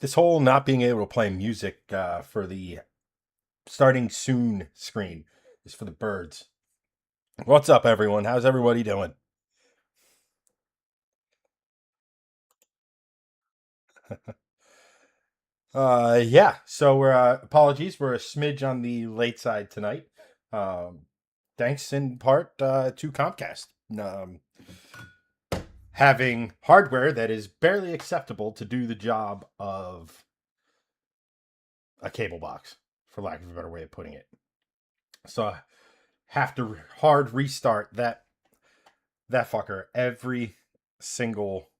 This whole not being able to play music for the starting soon screen is for the birds. What's up, everyone? How's everybody doing? Yeah. So we're apologies. We're a smidge on the late side tonight. Um, Thanks in part to Comcast having hardware that is barely acceptable to do the job of a cable box, for lack of a better way of putting it. So I have to hard restart that fucker single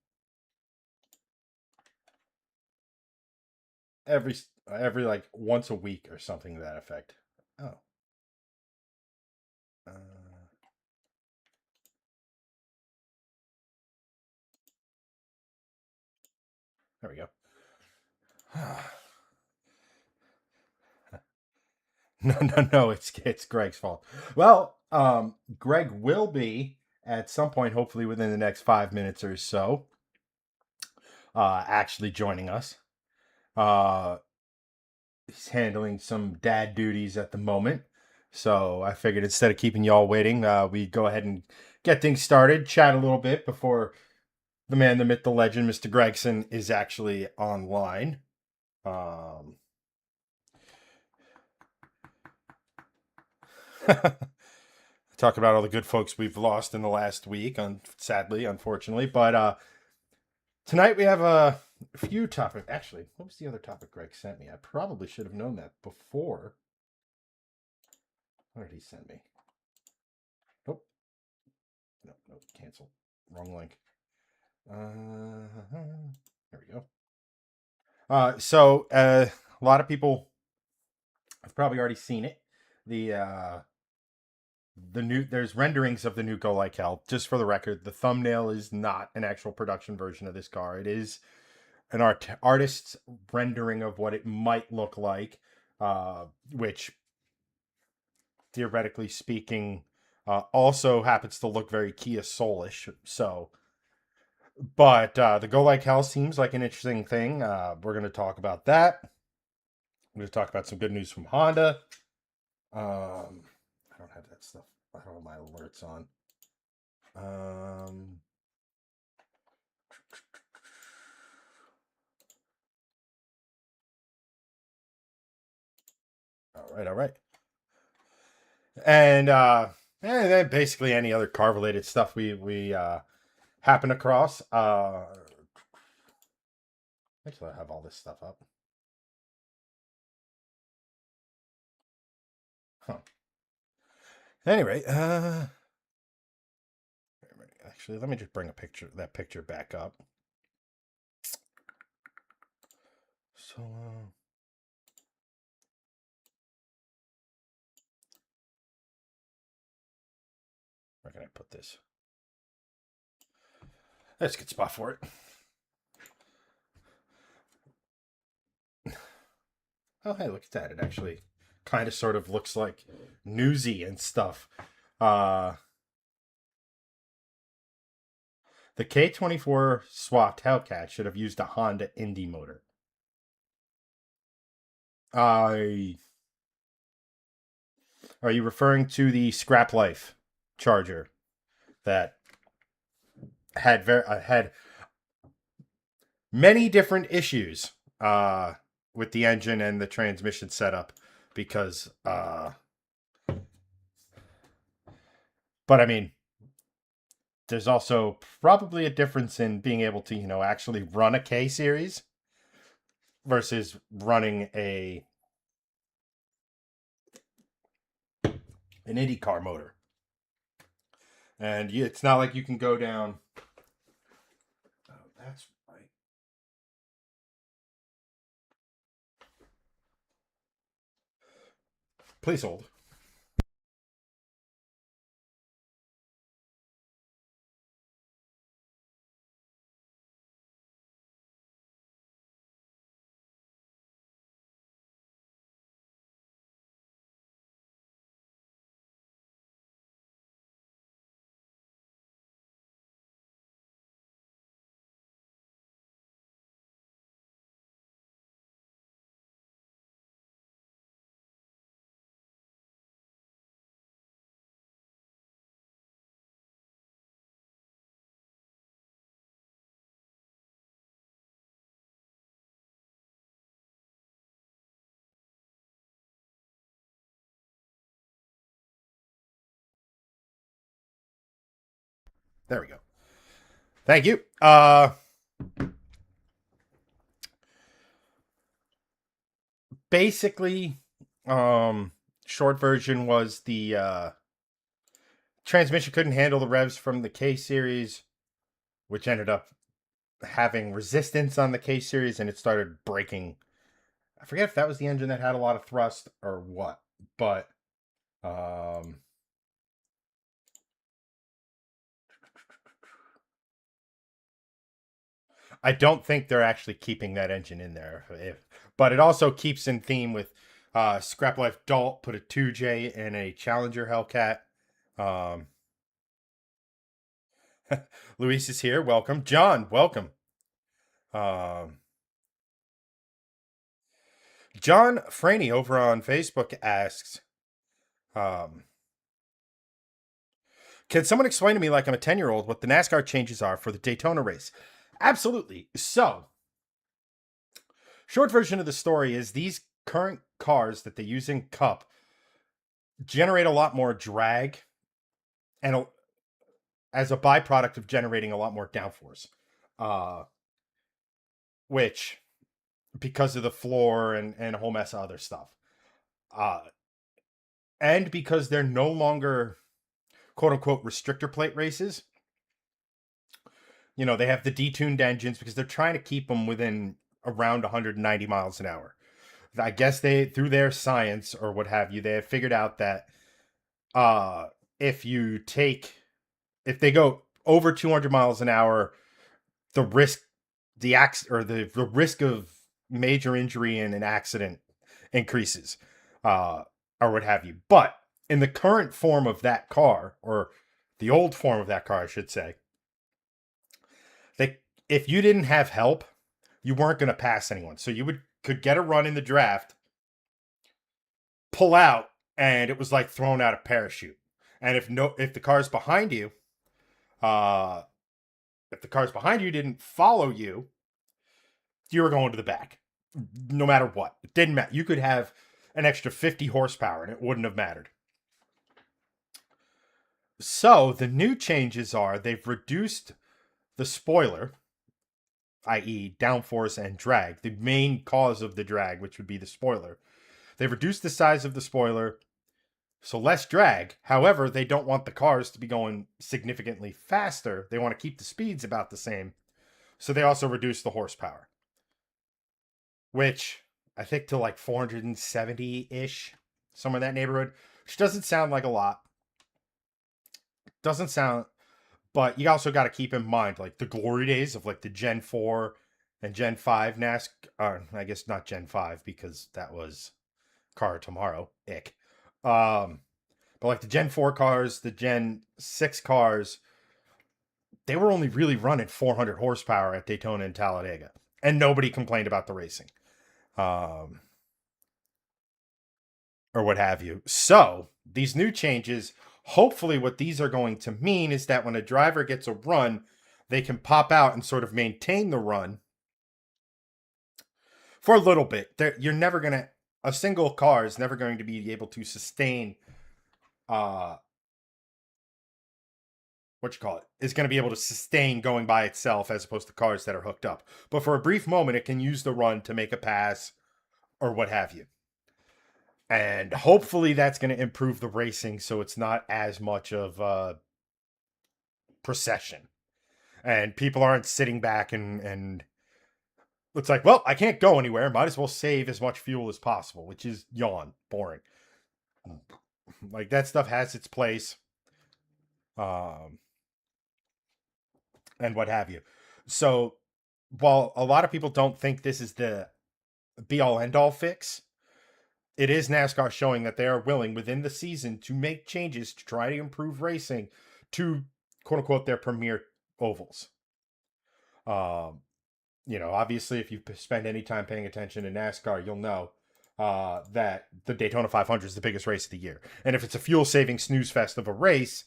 every every like once a week or something to that effect. Oh, uh, there we go. No. It's Greg's fault. Well, Greg will be at some point, hopefully within the next 5 minutes or so, actually joining us. Uh, he's handling some dad duties at the moment. So I figured instead of keeping y'all waiting, we go ahead and get things started, chat a little bit before the man, the myth, the legend, Mr. Gregson is actually online. Um, Talk about all the good folks we've lost in the last week, sadly, unfortunately. But tonight we have a few topics. Actually, what was the other topic Greg sent me? I probably should have known that before. What did he send me? Nope. No, cancel. Wrong link. There we go. A lot of people have probably already seen it. The new there's renderings of the new Go Like Hell. Just for the record, the thumbnail is not an actual production version of this car. It is an artist's rendering of what it might look like, which theoretically speaking also happens to look very Kia Soulish. So, but the Go Like Hell seems like an interesting thing. We're going to talk about that. We're going to talk about some good news from Honda. I don't have that stuff. I don't have my alerts on. Um, all right. And then basically any other car related stuff we happen across. Actually, I have all this stuff up. Huh. Anyway, actually, let me just bring that picture back up. So, where can I put this? That's a good spot for it. Oh, hey, look at that. It actually kind of sort of looks like newsy and stuff. Uh, the K24 swapped Hellcat should have used a Honda Indy motor. I Are you referring to the Scrap Life Charger that had many different issues with the engine and the transmission setup because but I mean there's also probably a difference in being able to, actually run a K series versus running a an IndyCar motor. And it's not like you can go down. Oh, that's right. Please hold. There we go. Thank you. Basically, um, short version was the transmission couldn't handle the revs from the K series, which ended up having resistance on the K series, and it started breaking. I forget if that was the engine that had a lot of thrust or what, but um, I don't think they're actually keeping that engine in there. But it also keeps in theme with Scrap Life Dalt put a 2J in a Challenger Hellcat. Um, Luis is here. Welcome. John, welcome. Um, John Franey over on Facebook asks, um, can someone explain to me, like I'm a 10-year-old, what the NASCAR changes are for the Daytona race? Absolutely. So, short version of the story is these current cars that they use in Cup generate a lot more drag and as a byproduct of generating a lot more downforce, uh, which because of the floor and a whole mess of other stuff, uh, and because they're no longer quote unquote restrictor plate races. You know, they have the detuned engines because they're trying to keep them within around 190 miles an hour. I guess they, through their science or what have you, they have figured out that uh, if you take, if they go over 200 miles an hour, the risk, the risk of major injury in an accident increases, or what have you. But in the current form of that car, or the old form of that car, I should say, they, if you didn't have help, you weren't going to pass anyone. So you could get a run in the draft, pull out, and it was like throwing out a parachute. And if the cars behind you, uh, if the cars behind you didn't follow you, you were going to the back, no matter what. It didn't matter. You could have an extra 50 horsepower, and it wouldn't have mattered. So the new changes are they've reduced the spoiler, i.e., downforce and drag, the main cause of the drag, which would be the spoiler. They've reduced the size of the spoiler, so less drag. However, they don't want the cars to be going significantly faster. They want to keep the speeds about the same. So they also reduce the horsepower, which I think to like 470 ish, somewhere in that neighborhood, which doesn't sound like a lot. Doesn't sound, but you also got to keep in mind like the glory days of like the Gen 4 and Gen 5 NASCAR. I guess not Gen 5 because that was car tomorrow. Ick. But like the Gen 4 cars, the Gen 6 cars, they were only really running 400 horsepower at Daytona and Talladega. And nobody complained about the racing. Um, or what have you. So these new changes, hopefully what these are going to mean is that when a driver gets a run, they can pop out and sort of maintain the run for a little bit. You're never going to, a single car is never going to be able to sustain, uh, what you call it, is going to be able to sustain going by itself as opposed to cars that are hooked up. But for a brief moment, it can use the run to make a pass or what have you. And hopefully that's going to improve the racing so it's not as much of a procession. And people aren't sitting back and it's like, well, I can't go anywhere. Might as well save as much fuel as possible, which is yawn, boring. Like that stuff has its place, um, and what have you. So while a lot of people don't think this is the be all end all fix, it is NASCAR showing that they are willing within the season to make changes to try to improve racing to quote unquote their premier ovals. Um, obviously, if you spend any time paying attention to NASCAR, you'll know that the Daytona 500 is the biggest race of the year. And if it's a fuel saving snooze fest of a race,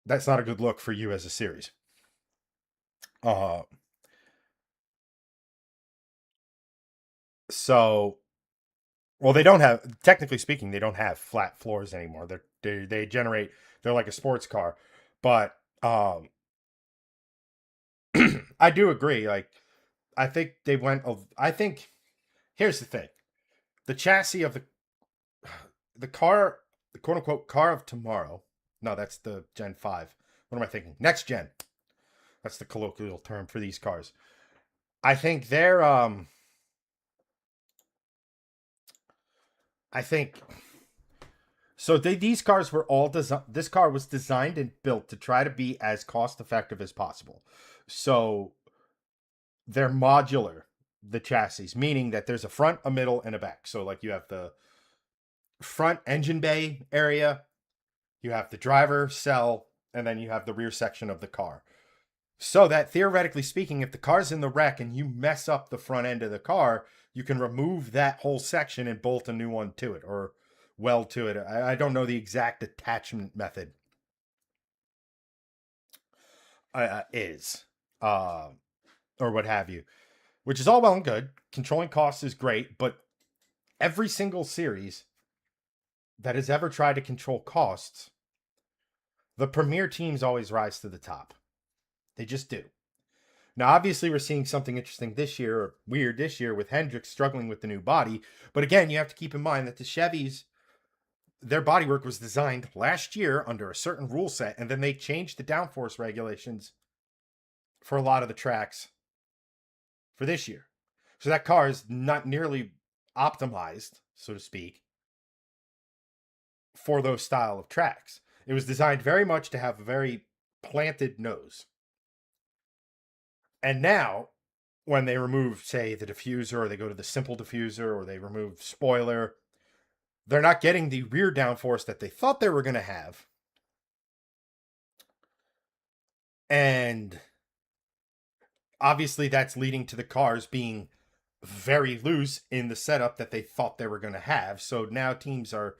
that's not a good look for you as a series. Uh, so, well, they don't have, technically speaking, they don't have flat floors anymore. They generate, they're like a sports car. But I do agree. Like, I think they went. I think here's the thing: the chassis of the car, the quote unquote car of tomorrow. No, that's the Gen 5. What am I thinking? Next gen. That's the colloquial term for these cars. I think they're I think so these cars were all designed. This car was designed and built to try to be as cost effective as possible. So they're modular, the chassis, meaning that there's a front, a middle, and a back. So like you have the front engine bay area, you have the driver cell, and then you have the rear section of the car. So that theoretically speaking, if the car's in the wreck and you mess up the front end of the car, you can remove that whole section and bolt a new one to it or weld to it. I don't know the exact attachment method is, or what have you, which is all well and good. Controlling costs is great, but every single series that has ever tried to control costs, the premier teams always rise to the top. They just do. Now, obviously, we're seeing something interesting this year, or weird this year, with Hendrick struggling with the new body. But again, you have to keep in mind that the Chevys, their bodywork was designed last year under a certain rule set, and then they changed the downforce regulations for a lot of the tracks for this year. So that car is not nearly optimized, so to speak, for those style of tracks. It was designed very much to have a very planted nose. And now, when they remove, say, the diffuser, or they go to the simple diffuser, or they remove spoiler, they're not getting the rear downforce that they thought they were going to have. And obviously, that's leading to the cars being very loose in the setup that they thought they were going to have. So now teams are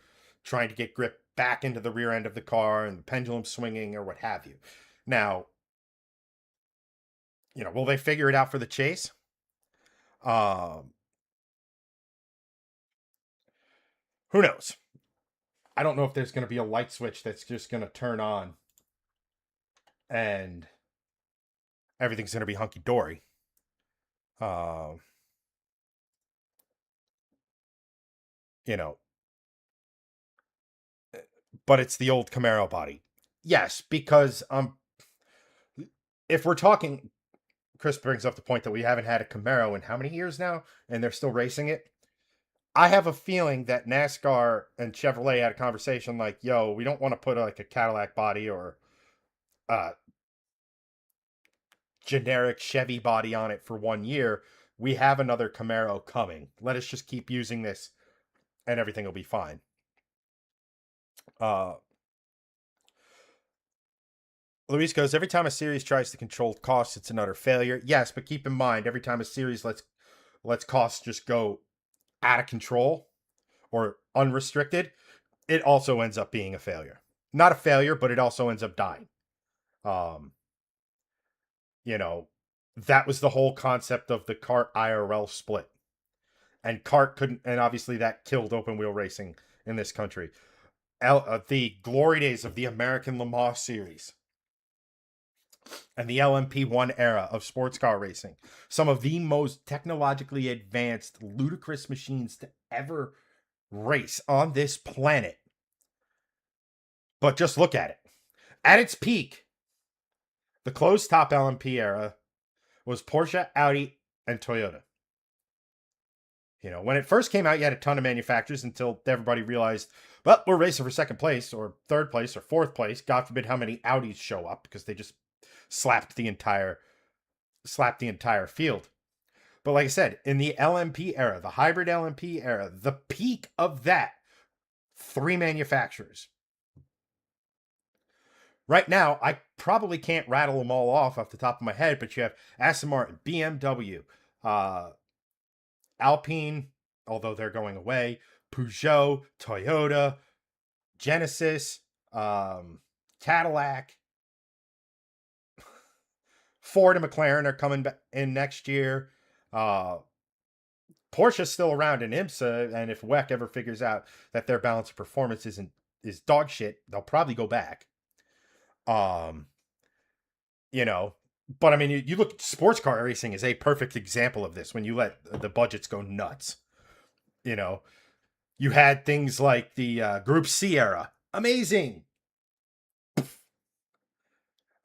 trying to get grip back into the rear end of the car and the pendulum swinging or what have you. Now, will they figure it out for the chase? Who knows? I don't know if there's going to be a light switch that's just going to turn on and everything's going to be hunky dory. You know, but it's the old Camaro body. Yes, because if we're talking, Chris brings up the point that we haven't had a Camaro in how many years now, and they're still racing it. I have a feeling that NASCAR and Chevrolet had a conversation like, "Yo, we don't want to put like a Cadillac body or generic Chevy body on it for 1 year. We have another Camaro coming. Let us just keep using this, and everything will be fine." Luis goes, every time a series tries to control costs, it's another failure. Yes, but keep in mind, every time a series lets costs just go out of control or unrestricted, it also ends up being a failure. Not a failure, but it also ends up dying. That was the whole concept of the kart IRL split. And kart couldn't, and obviously that killed open wheel racing in this country. The glory days of the American Le Mans series and the LMP1 era of sports car racing, some of the most technologically advanced, ludicrous machines to ever race on this planet. But just look at it. At its peak, the closed top LMP era was Porsche, Audi, and Toyota. When it first came out, you had a ton of manufacturers until everybody realized, well, we're racing for second place or third place or fourth place. God forbid how many Audis show up because they just slapped the entire field. But like I said, in the LMP era, the hybrid LMP era, the peak of that, 3 manufacturers. Right now, I probably can't rattle them all off the top of my head, but you have Aston Martin, BMW, Alpine, although they're going away, Peugeot, Toyota, Genesis, Cadillac, Ford and McLaren are coming in next year. Porsche's still around in IMSA, and if WEC ever figures out that their balance of performance is dog shit, they'll probably go back. Um, you know, but I mean, you look, sports car racing is a perfect example of this when you let the budgets go nuts. You know, you had things like the Group C era, amazing.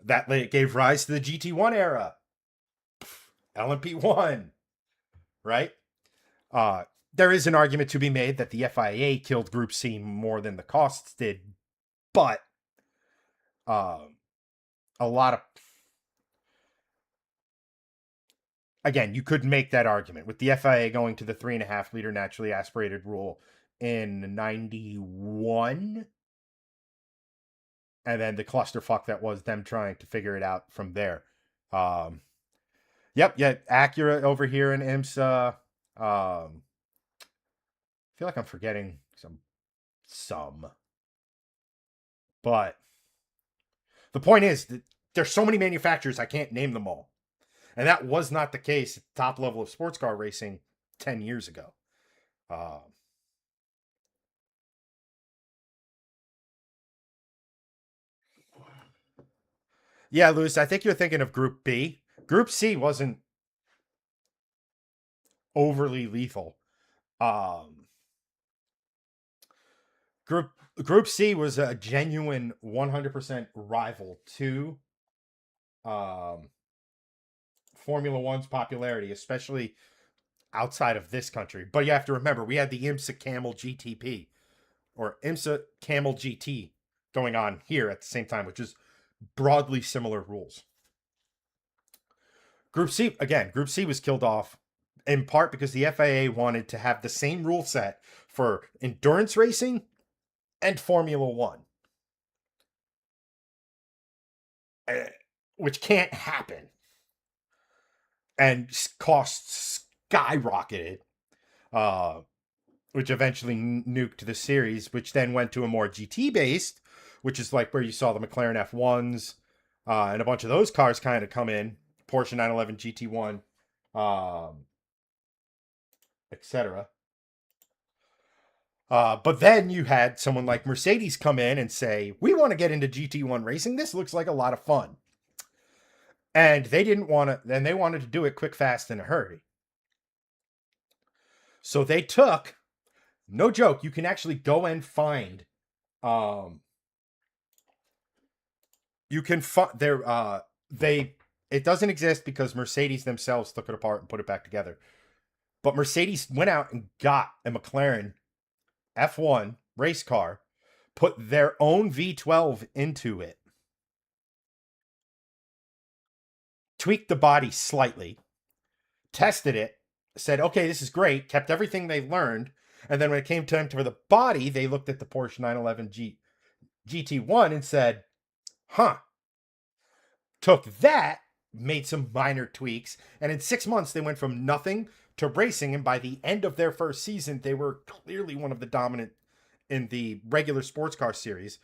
That gave rise to the GT1 era, LMP1, right? There is an argument to be made that the FIA killed Group C more than the costs did, but a lot of, again, you could make that argument with the FIA going to the 3.5 liter naturally aspirated rule in 91, and then the clusterfuck that was them trying to figure it out from there. Yep, yeah, Acura over here in IMSA. I feel like I'm forgetting some, but the point is that there's so many manufacturers I can't name them all, and that was not the case at the top level of sports car racing 10 years ago. Yeah, Lewis, I think you're thinking of Group B. Group C wasn't overly lethal. Um, Group C was a genuine 100% rival to Formula One's popularity, especially outside of this country. But you have to remember, we had the IMSA Camel GTP or IMSA Camel GT going on here at the same time, which is broadly similar rules. Group C was killed off in part because the FIA wanted to have the same rule set for endurance racing and Formula One, which can't happen. And costs skyrocketed, which eventually nuked the series, which then went to a more GT based, which is like where you saw the McLaren F1s and a bunch of those cars kind of come in, Porsche 911 GT1, etc. But then you had someone like Mercedes come in and say, we want to get into GT1 racing. This looks like a lot of fun. And they didn't want to, and they wanted to do it quick, fast, in a hurry. So they took, no joke, you can actually go and find, you can find it doesn't exist because Mercedes themselves took it apart and put it back together. But Mercedes went out and got a McLaren F1 race car, put their own V12 into it, tweaked the body slightly, tested it, said, okay, this is great, kept everything they learned. And then when it came time for the body, they looked at the Porsche 911 GT1 and said, huh. Took that, made some minor tweaks, and in 6 months, they went from nothing to racing. And by the end of their first season, they were clearly one of the dominant in the regular sports car series.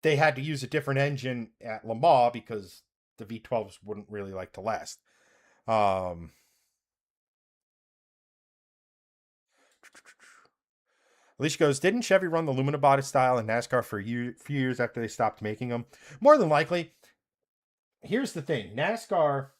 They had to use a different engine at Le Mans because the V12s wouldn't really like to last. Alicia goes, didn't Chevy run the Lumina body style in NASCAR for a few years after they stopped making them? More than likely. Here's the thing. NASCAR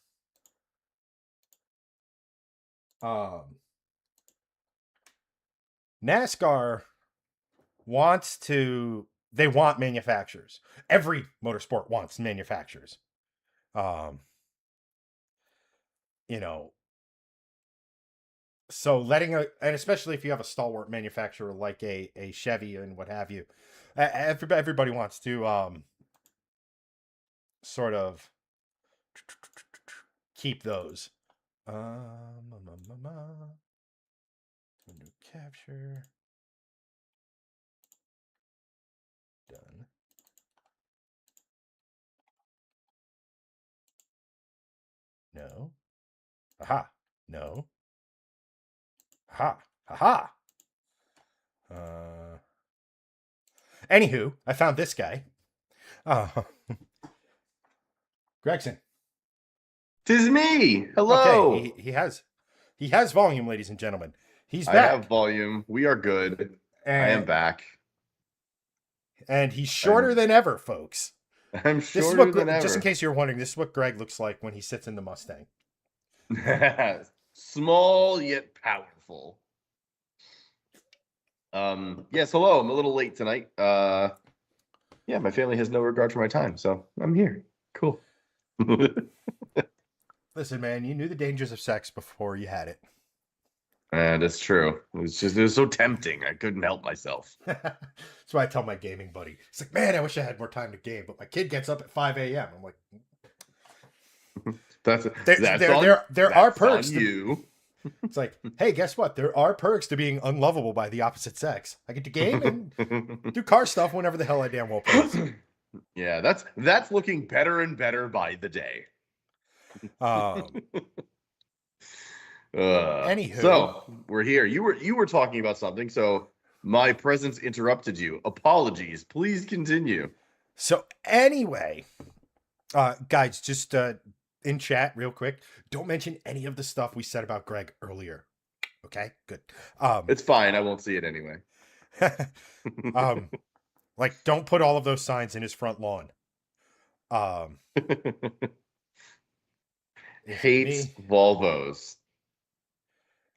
they want manufacturers. Every motorsport wants manufacturers. You know, so and especially if you have a stalwart manufacturer like a Chevy and what have you, everybody wants to sort of keep those. Window capture. Done. No. Aha. No. Aha. Aha. Anywho, I found this guy. Gregson. 'Tis me. Hello. Okay, he has volume, ladies and gentlemen. He's back. I have volume. We are good. I am back. And he's shorter than ever, folks. I'm This is shorter what, than just in ever. case you're wondering, this is what Greg looks like when he sits in the Mustang. Small yet powerful. Yes, hello. I'm a little late tonight. Yeah, my family has no regard for my time, so I'm here. Cool. Listen, man, you knew the dangers of sex before you had it. That's true. It was so tempting. I couldn't help myself. That's why I tell my gaming buddy. It's like, man, I wish I had more time to game, but my kid gets up at 5 a.m. I'm like, That's there, that's there, on there, there are that's perks on to. you. It's like, hey, guess what? There are perks to being unlovable by the opposite sex. I get to game and do car stuff whenever the hell I damn well please. Yeah, that's looking better and better by the day. Um, anywho, So we're here. You were talking about something, so my presence interrupted you. Apologies. Please continue. so anyway, guys, just in chat real quick, don't mention any of the stuff we said about Greg earlier. Okay, good. It's fine. I won't see it anyway. um, like don't put all of those signs in his front lawn. Um, is it Hates me? Volvos.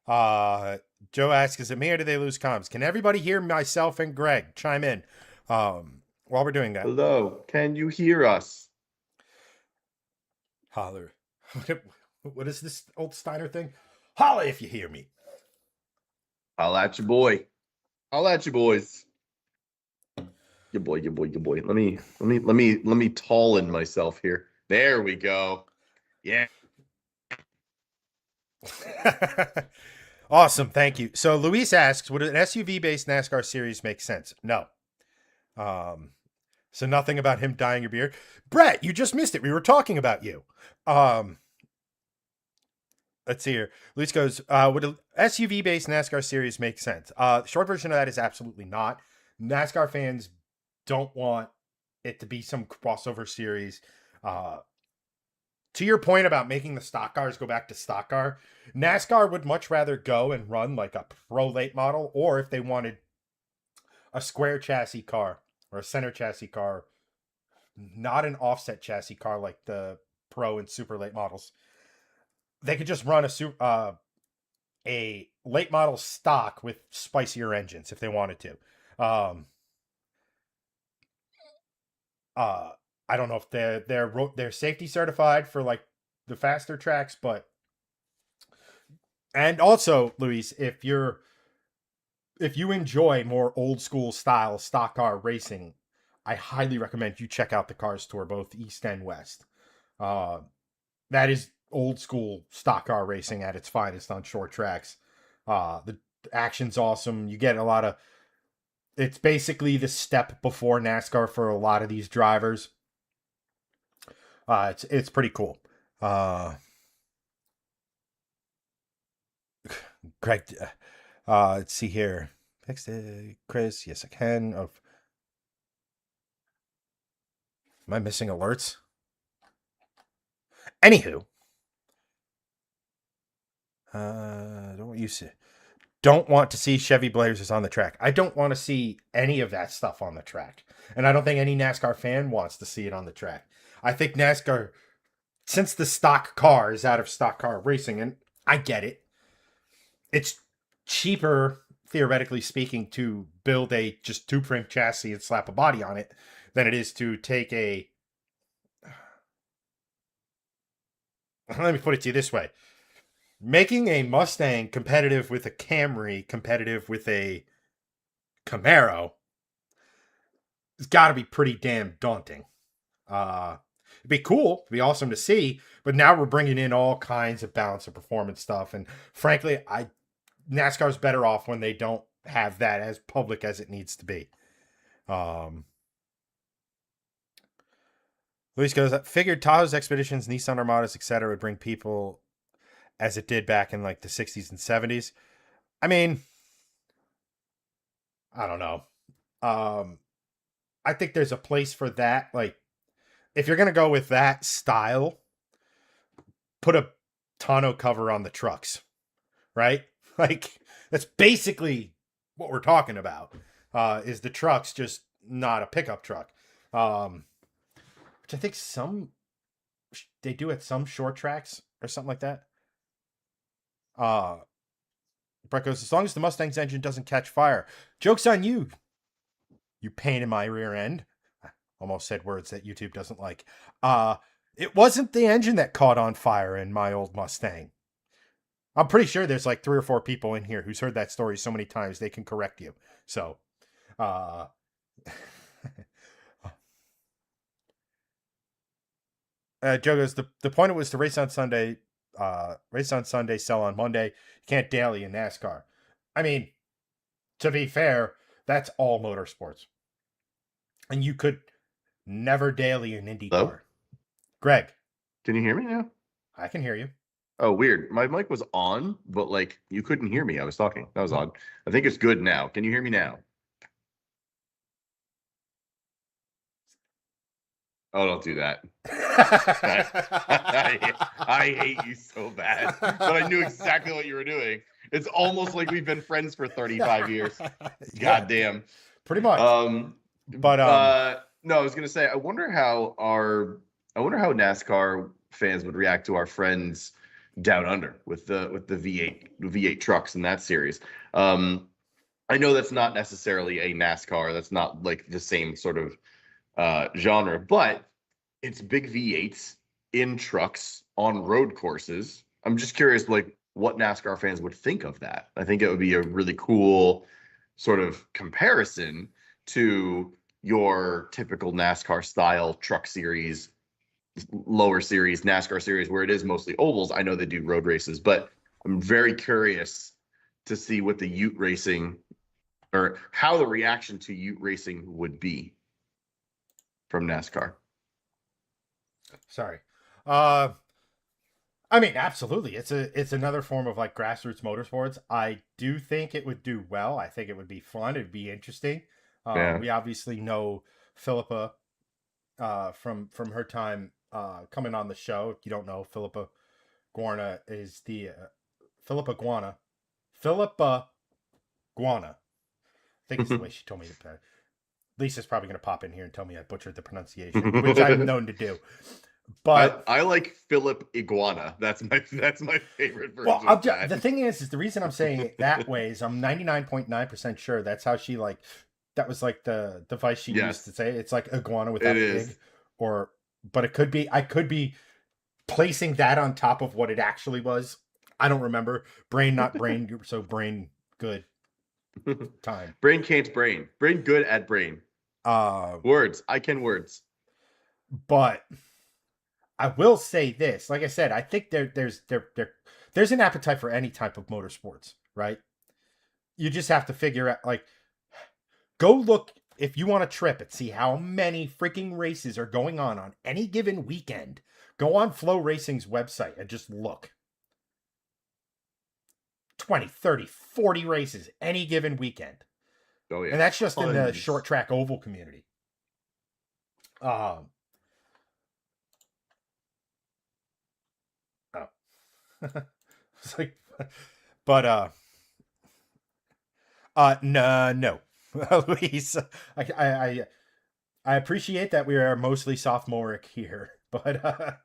Uh, Joe asks, is it me or do they lose comms? Can everybody hear myself and Greg? Chime in. While we're doing that, Hello, can you hear us? holler. What is this old Steiner thing? Holla if you hear me. I'll at you, boy. I'll at you, boys. Your boy, your boy, your boy. Let me tallin myself here. There we go. Yeah. Awesome, thank you. So Luis asks, would an SUV-based NASCAR series make sense? No. So nothing about him dyeing your beard. Brett, you just missed it. We were talking about you. Let's see here. Luis goes, would an SUV-based NASCAR series make sense? Short version of that is absolutely not. NASCAR fans don't want it to be some crossover series. To your point about making the stock cars go back to stock car, NASCAR would much rather go and run like a pro late model, or if they wanted a square chassis car or a center chassis car, not an offset chassis car like the pro and super late models, they could just run a late model stock with spicier engines if they wanted to. Um, I don't know if they're safety certified for like the faster tracks, but and also, Luis, if you enjoy more old school style stock car racing, I highly recommend you check out the Cars Tour, both East and West. Uh, that is old school stock car racing at its finest on short tracks. The action's awesome. You get a lot of. It's basically the step before NASCAR for a lot of these drivers. It's pretty cool. Greg, let's see here. Fix it, Chris. Yes, I can. Of am I missing alerts? Anywho, don't want to see Chevy Blazers on the track. I don't want to see any of that stuff on the track, and I don't think any NASCAR fan wants to see it on the track. I think NASCAR, since the stock car is out of stock car racing, and I get it, it's cheaper theoretically speaking to build a just tube frame chassis and slap a body on it than it is to take a. Let me put it to you this way: making a Mustang competitive with a Camry, competitive with a Camaro, has got to be pretty damn daunting. It'd be cool, it'd be awesome to see, but now we're bringing in all kinds of balance of performance stuff, and frankly, NASCAR's better off when they don't have that as public as it needs to be. Luis goes, figured Tahoe's expeditions, Nissan Armadas, etc., would bring people as it did back in like the 60s and 70s. I mean, I don't know. I think there's a place for that. Like, if you're gonna go with that style, put a tonneau cover on the trucks, right? Like, that's basically what we're talking about. Is the trucks just not a pickup truck? which I think they do at some short tracks or something like that. Brett goes, as long as the Mustang's engine doesn't catch fire. Joke's on you, you pain in my rear end. I almost said words that YouTube doesn't like. It wasn't the engine that caught on fire in my old Mustang. I'm pretty sure there's like 3 or 4 people in here who's heard that story so many times they can correct you. So, uh, Joe goes, the point was to race on Sunday, sell on Monday. You can't daily in NASCAR. I mean, to be fair, that's all motorsports. And you could never daily in IndyCar. Hello? Greg. Can you hear me now? I can hear you. Oh, weird. My mic was on, but like you couldn't hear me. I was talking. That was odd. I think it's good now. Can you hear me now? Oh, don't do that. I hate you so bad, but I knew exactly what you were doing. It's almost like we've been friends for 35 years. Yeah, Goddamn. pretty much. No, I was gonna say, I wonder how NASCAR fans would react to our friends down under with the V8 trucks in that series. I know that's not necessarily a NASCAR. That's not like the same sort of genre, but it's big V8s in trucks on road courses. I'm just curious, like, what NASCAR fans would think of that. I think it would be a really cool sort of comparison to your typical NASCAR style truck series, lower series, NASCAR series, where it is mostly ovals. I know they do road races, but I'm very curious to see what the Ute racing or how the reaction to Ute racing would be from NASCAR. Sorry. I mean, absolutely. It's another form of like grassroots motorsports. I do think it would do well. I think it would be fun. It'd be interesting. Yeah. We obviously know Philippa from her time coming on the show. If you don't know, Philippa Guarna is the Philippa Guana. Philippa Guana. I think it's the way she told me to. Lisa's probably going to pop in here and tell me I butchered the pronunciation, which I'm known to do. But I like Philip Iguana. That's my favorite version. Well, the thing is the reason I'm saying it that way is I'm 99.9% sure that's how she like. That was like the device she used to say. It's like iguana without the egg, but it could be. I could be placing that on top of what it actually was. I don't remember. Brain not brain, so brain good time. Brain can't brain. Brain good at brain. Words. I can words. But I will say this. Like I said, I think there's an appetite for any type of motorsports, right? You just have to figure out, like, go look if you want a trip and see how many freaking races are going on any given weekend. Go on Flow Racing's website and just look. 20, 30, 40 races any given weekend. Oh, yeah. And that's just in the short track oval community. It's like, but no, Luis, I appreciate that we are mostly sophomoric here, but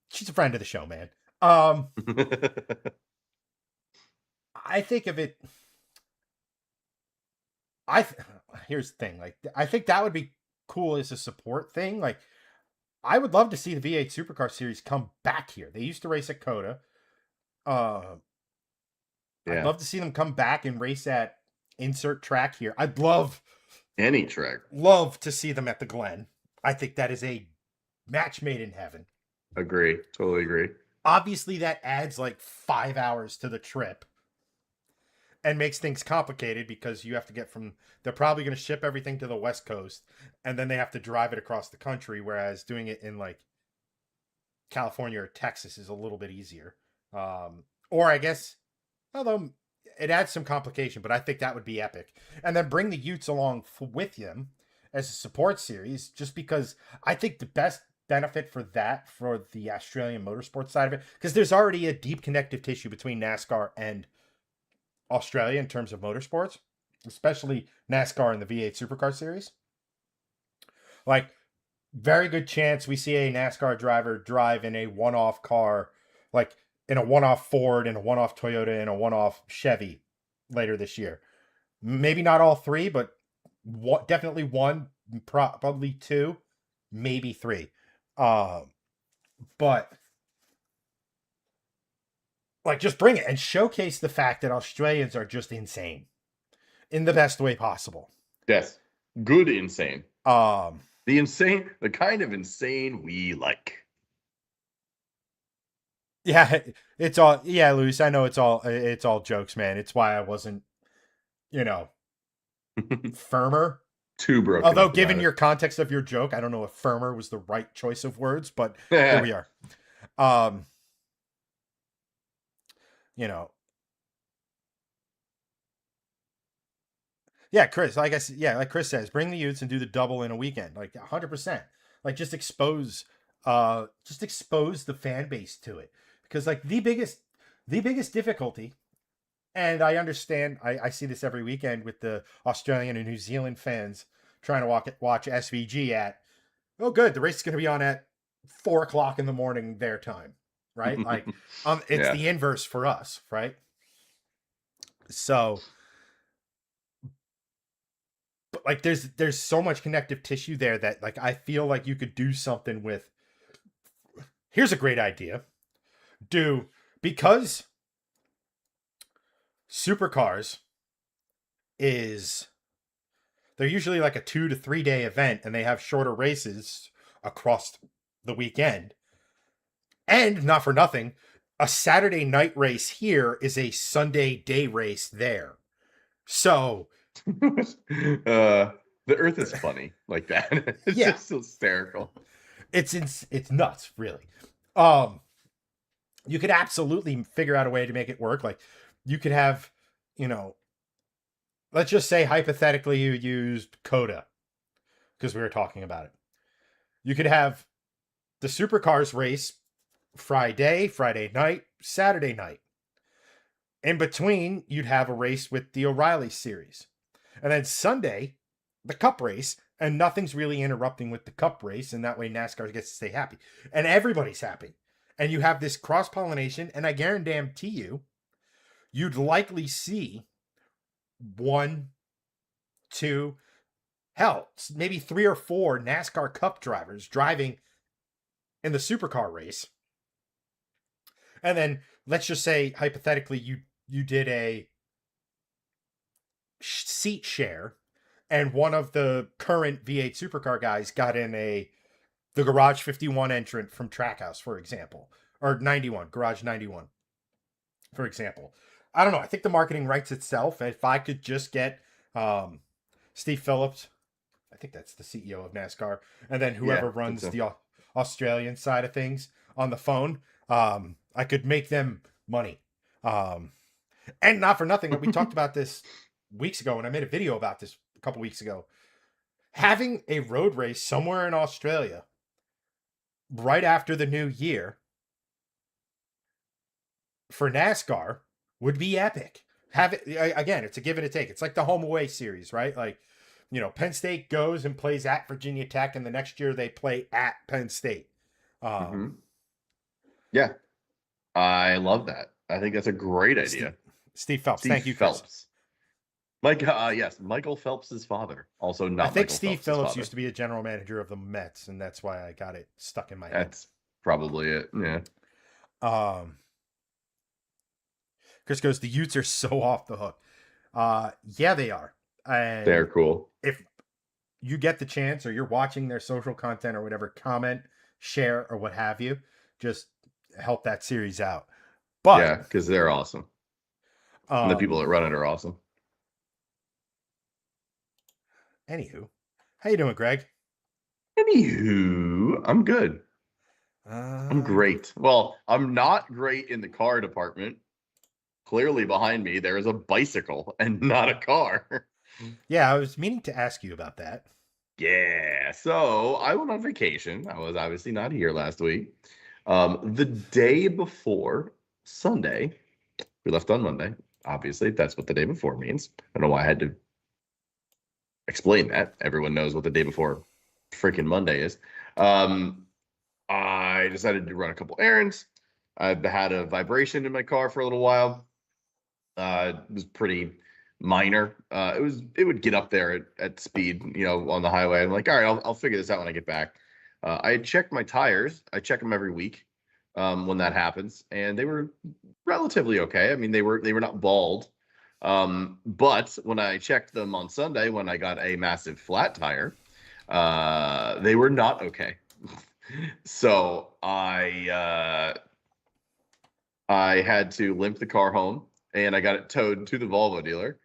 she's a friend of the show, man. I think of it. Here's the thing, like, I think that would be cool as a support thing. Like, I would love to see the V8 Supercar Series come back here. They used to race at Coda. I'd love to see them come back and race at insert track here. I'd love any track. Love to see them at the Glen. I think that is a match made in heaven. Agree. Totally agree. Obviously, that adds like 5 hours to the trip and makes things complicated because you have to get from. They're probably going to ship everything to the West Coast and then they have to drive it across the country. Whereas doing it in like California or Texas is a little bit easier. Or I guess, although it adds some complication, but I think that would be epic. And then bring the Utes along with him as a support series, just because I think the best benefit for that, for the Australian motorsport side of it, because there's already a deep connective tissue between NASCAR and Australia in terms of motorsports, especially NASCAR and the V8 Supercar Series. Like, very good chance we see a NASCAR driver drive in a one-off car, like in a one-off Ford, and a one-off Toyota, and a one-off Chevy later this year. Maybe not all three, but definitely one, probably two, maybe three. But like, just bring it and showcase the fact that Australians are just insane in the best way possible. Yes. Good insane. Um, The kind of insane we like. yeah, it's all, yeah, Luis. I know it's all jokes, man. It's why I wasn't, you know, firmer. Too broken Although, up given about your context of your joke, I don't know if firmer was the right choice of words, but here it. we are. Um, you know, yeah, Chris. Like I said, yeah, like Chris says, bring the youths and do the double in a weekend, like 100%. Like, just expose the fan base to it, because like the biggest difficulty, and I understand, I see this every weekend with the Australian and New Zealand fans trying to watch SVG at, oh, good, the race is going to be on at 4 o'clock in the morning their time, right? Like, it's Yeah. the inverse for us, right? So, but like, there's so much connective tissue there that like I feel like you could do something with. Here's a great idea. Do Because supercars is they're usually like a 2 to 3 day event, and they have shorter races across the weekend. And not for nothing, a Saturday night race here is a Sunday day race there. So, The Earth is funny like that. It's yeah, just hysterical. it's nuts, really. Um, you could absolutely figure out a way to make it work. Like, you could have, you know, let's just say hypothetically you used Coda because we were talking about it. You could have the supercars race Friday night, Saturday night. In between, you'd have a race with the O'Reilly series. And then Sunday, the cup race, and nothing's really interrupting with the cup race. And that way NASCAR gets to stay happy. And everybody's happy. And you have this cross pollination. And I guarantee you'd likely see one, two, hell, maybe 3 or 4 NASCAR Cup drivers driving in the supercar race. And then let's just say hypothetically you did a seat share, and one of the current V8 supercar guys got in the Garage 51 entrant from Trackhouse, for example, or 91, Garage 91, for example. I don't know. I think the marketing writes itself. If I could just get Steve Phillips, I think that's the CEO of NASCAR, and then Yeah, whoever I think runs so. the Australian side of things on the phone, I could make them money. And not for nothing, we talked about this weeks ago, and I made a video about this a couple weeks ago. Having a road race somewhere in Australia right after the new year for NASCAR would be epic. Have it again, it's a give and a take. It's like the home away series, right? Like, Penn State goes and plays at Virginia Tech, and the next year they play at Penn State. Hmm. Yeah, I love that. I think that's a great Steve, idea. Steve Phelps. Steve Thank you, Chris. Phelps. Yes, Michael Phelps's father. Also I not think Michael Steve Phelps's Phillips father. used to be a general manager of the Mets, and that's why I got it stuck in my head. That's probably it. Yeah. Um, Chris goes, the Utes are so off the hook. Yeah, they are. They're And cool. if you get the chance, or you're watching their social content or whatever, comment, share, or what have you, just help that series out. Yeah, But because they're awesome. And the people um, that run it are awesome. anywho, how you doing, Greg? Anywho, I'm good. I'm Um, great. Well, I'm not great in the car department. Clearly behind me, there is a bicycle and not a car. yeah, I was meaning to ask you about that. Yeah. So I went on vacation. I was obviously not here last week. The day before Sunday, we left on Monday. Obviously, that's what the day before means. I don't know why I had to explain that. Everyone knows what the day before freaking Monday is. Um, I decided to run a couple errands. I've had a vibration in my car for a little while. It was pretty minor. It would get up there at speed, on the highway. I'm like, all right, I'll figure this out when I get back. I had checked my tires. I check them every week when that happens, and they were relatively okay. I mean, they were not bald. But when I checked them on Sunday, when I got a massive flat tire, they were not okay. So I had to limp the car home, and I got it towed to the Volvo dealer,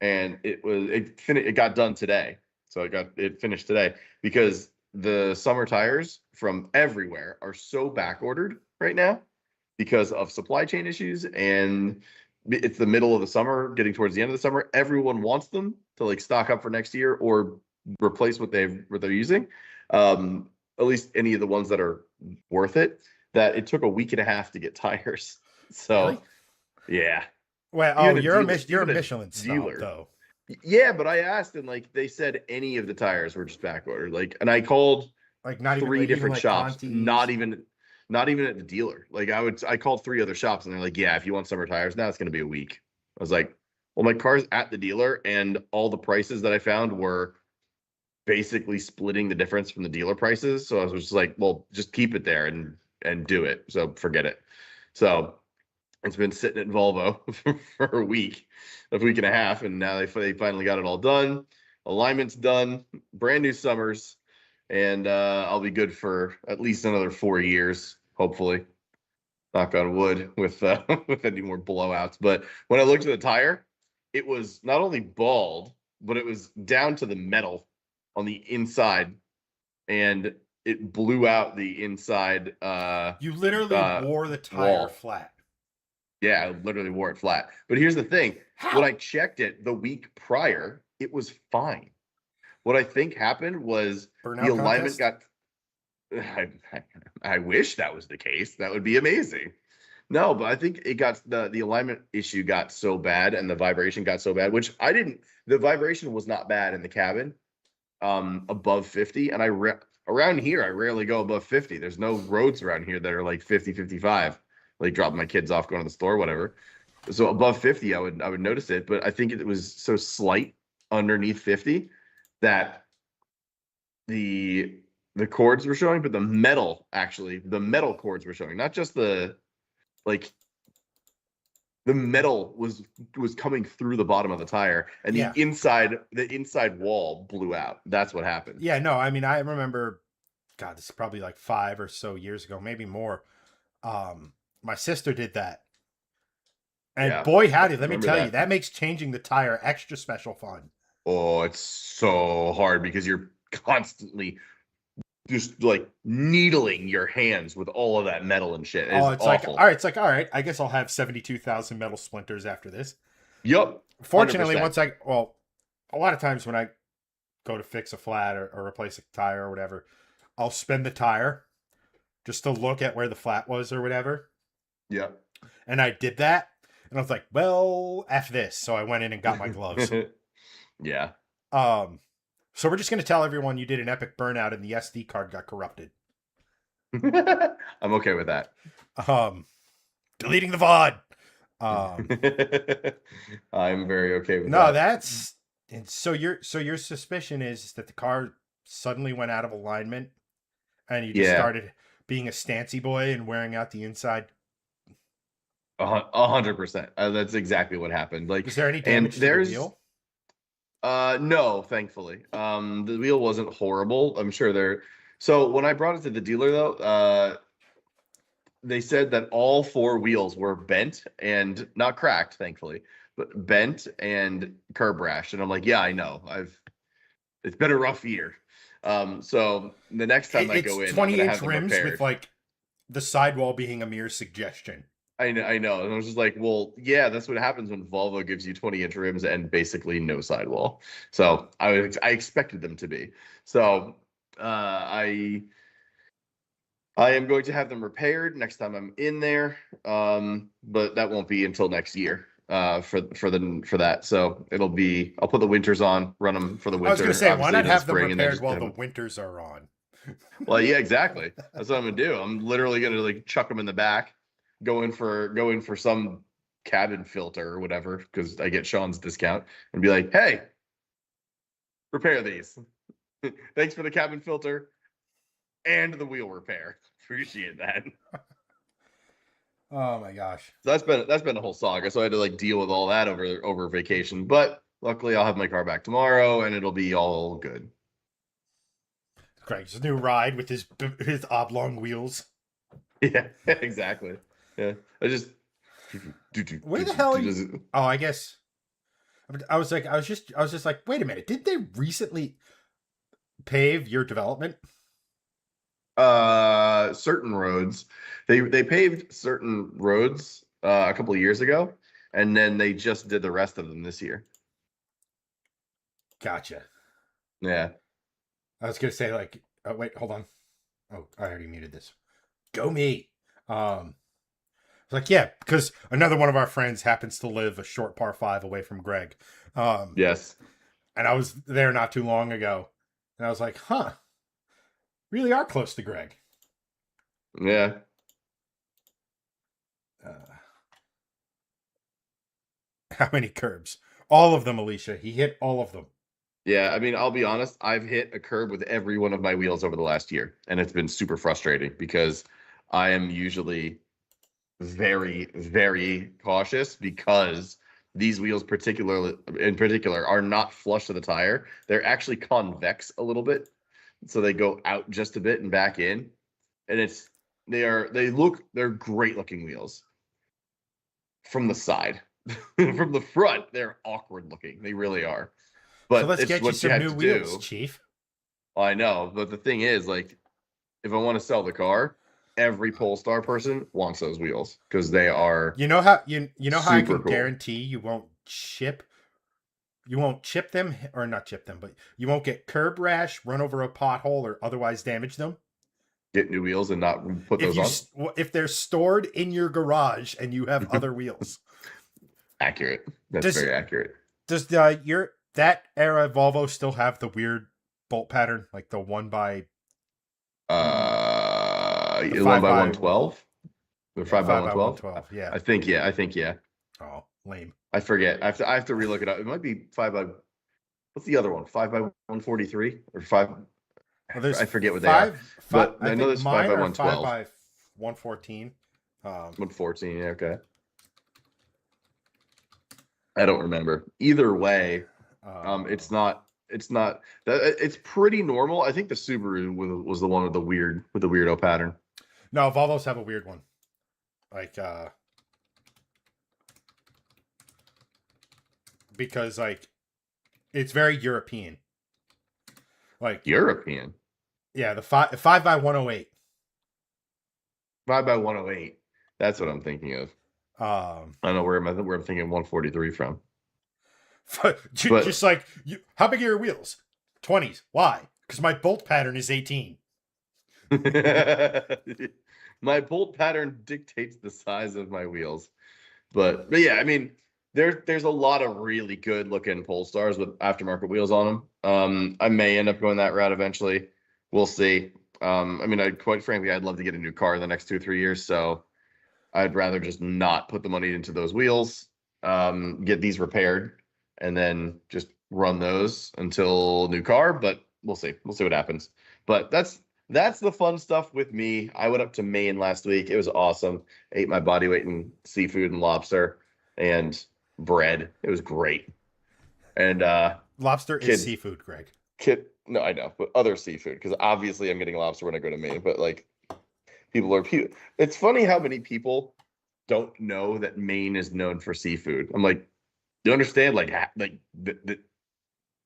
and it got done today. So it finished today because the summer tires from everywhere are so back ordered right now because of supply chain issues, and it's the middle of the summer, getting towards the end of the summer. Everyone wants them to like stock up for next year or replace what they're using. At least any of the ones that are worth it. That it took a week and a half to get tires. Really? So, yeah. Well, Even you're a even a Michelin snob, dealer. though. Yeah, but I asked, and like they said any of the tires were just back ordered. Like, and I called Like not even three like, even different like shops, Conti's. not even at the dealer. Like I called three other shops, and they're like, yeah, if you want summer tires, now it's gonna be a week. I was like, well, my car's at the dealer, and all the prices that I found were basically splitting the difference from the dealer prices. So I was just like, well, just keep it there and do it. So forget it. So it's been sitting at Volvo for a week and a half, and now they finally got it all done. Alignment's done, brand new summers, and I'll be good for at least another 4 years, hopefully. Knock on wood with with any more blowouts. But when I looked at the tire, it was not only bald, but it was down to the metal on the inside, and it blew out the inside You literally wore the tire wall. flat. Yeah, I literally wore it flat. But here's the thing. How? When I checked it the week prior, it was fine. What I think happened was Burnout the alignment contest? I wish that was the case. That would be amazing. No, but I think it got the alignment issue got so bad and the vibration got so bad, which the vibration was not bad in the cabin above 50. And around here, I rarely go above 50. There's no roads around here that are like 50, 55, like dropping my kids off, going to the store, whatever. So above 50, I would notice it, but I think it was so slight underneath 50 that the cords were showing, but the metal cords were showing, not just the metal was coming through the bottom of the tire, and Yeah. the inside wall blew out. That's what happened. Yeah, no, I mean, I remember, God, this is probably like 5 or so years ago, maybe more. My sister did that. And Yeah, boy, howdy, let me remember tell you, that. that makes changing the tire extra special fun. Oh, it's so hard because you're constantly just like needling your hands with all of that metal and shit. Oh, It's like, awful. all right, it's like, all right, I guess I'll have 72,000 metal splinters after this. Yep. Fortunately, 100%. a lot of times when I go to fix a flat or replace a tire or whatever, I'll spin the tire just to look at where the flat was or whatever. Yep. And I did that, and I was like, well, F this. So I went in and got my gloves. Yeah. So we're just going to tell everyone you did an epic burnout and the SD card got corrupted. I'm okay with that. Deleting the VOD. I'm very okay with No, that. and so your suspicion is that the car suddenly went out of alignment and you just started being a stancy boy and wearing out the inside. 100%. That's exactly what happened. Like, is there any damage to the wheel? No, thankfully. The wheel wasn't horrible. I'm sure so when I brought it to the dealer though, they said that all 4 wheels were bent and not cracked, thankfully, but bent and curb rashed. And I'm like, yeah, I know. It's been a rough year. So the next time I go in, 20-inch rims with like the sidewall being a mere suggestion. I know. And I was just like, well, yeah, that's what happens when Volvo gives you 20-inch rims and basically no sidewall. So I expected them to be. So I am going to have them repaired next time I'm in there. But that won't be until next year for that. So I'll put the winters on, run them for the winter. I was going to say, why not have them spring, repaired while the winters are on? Well, yeah, exactly. That's what I'm gonna do. I'm literally gonna like chuck them in the back, go in for some cabin filter or whatever because I get Sean's discount, and be like, hey, repair these. Thanks for the cabin filter and the wheel repair. Appreciate that. Oh my gosh. So that's been a whole saga. So I had to like deal with all that over vacation. But luckily, I'll have my car back tomorrow, and it'll be all good. Craig's new ride with his oblong wheels. Yeah, exactly. Yeah, I just. Where the hell? Oh, I guess. I was just like, wait a minute. Did they recently pave your development? Certain roads, they paved certain roads a couple of years ago, and then they just did the rest of them this year. Gotcha. Yeah. I was gonna say like, oh, wait, hold on. Oh, I already muted this. Go me. It's like, yeah, because another one of our friends happens to live a short par 5 away from Greg. Yes. And I was there not too long ago, and I was like, huh, really are close to Greg. Yeah. How many curbs? All of them, Alicia. He hit all of them. Yeah, I mean, I'll be honest, I've hit a curb with every one of my wheels over the last year, and it's been super frustrating because I am usually very, very cautious because these wheels in particular are not flush to the tire. They're actually convex a little bit. So they go out just a bit and back in. And they're great looking wheels from the side. From the front, they're awkward looking. They really are. So But let's it's get you what you some have new to wheels, do. Chief. I know, but the thing is, like, if I want to sell the car, every Polestar person wants those wheels because they are You know how I super can cool. guarantee you won't chip them or not chip them, but you won't get curb rash, run over a pothole, or otherwise damage them. Get new wheels and not put If those on. if they're stored in your garage and you have other wheels. Accurate. That's Does very accurate. does your that era Volvo still have the weird bolt pattern, like the one by the The one five by by 112, the yeah 5 by five by one 112. twelve yeah. I think yeah. I think yeah. Oh, lame. I forget. I have to relook it up. It might be 5 by. What's the other one? 5 by 143 or 5. Well, there's I forget what they are, five. but I I know think there's 5 mine by are 5 112, by 114. 114. Yeah, okay. I don't remember. Either way, it's Uh, not. It's not. It's pretty normal. I think the Subaru was the one with the weirdo pattern. no, Volvos have a weird one. Like because like it's very European. Like European. yeah, the five by 108. 5 by 108. That's what I'm thinking of. I don't know where I'm thinking 143 from. Just But like you, how big are your wheels? 20s. Why? Because my bolt pattern is 18. my bolt pattern dictates the size of my wheels. But yeah, I mean, there's a lot of really good looking Polestars with aftermarket wheels on them. I may end up going that route eventually. We'll see. I mean, quite frankly, I'd love to get a new car in the next 2 or 3 years. So I'd rather just not put the money into those wheels, get these repaired, and then just run those until new car. But we'll see. We'll see what happens. But that's the fun stuff with me. I went up to Maine last week. It was awesome. Ate my body weight in seafood and lobster and bread. It was great. And Lobster is kids, seafood, Greg. no, I know, but other seafood because obviously I'm getting lobster when I go to Maine. But like people. It's funny how many people don't know that Maine is known for seafood. I'm like, you understand?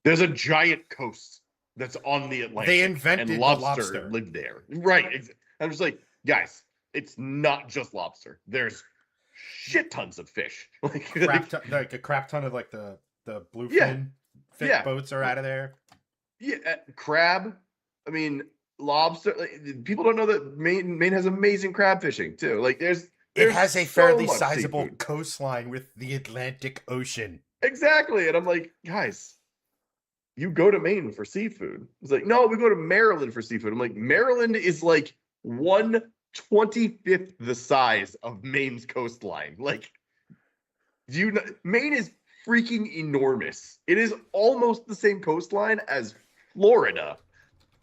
There's a giant coast that's on the They Atlantic, and invented the lobster lobster. lived there. Right. I'm just like, guys, it's not just lobster. There's shit tons of fish. Like Like a crap ton of like the yeah, bluefin yeah, boats are out of there. yeah. Crab. I mean, lobster. Like, people don't know that Maine has amazing crab fishing too. Like It there's has a so fairly much sizable seafood. coastline with the Atlantic Ocean. Exactly. And I'm like, guys, you go to Maine for seafood. It's like, no, we go to Maryland for seafood. I'm like, Maryland is like 1/25th the size of Maine's coastline. Like, do you know, Maine is freaking enormous. It is almost the same coastline as Florida.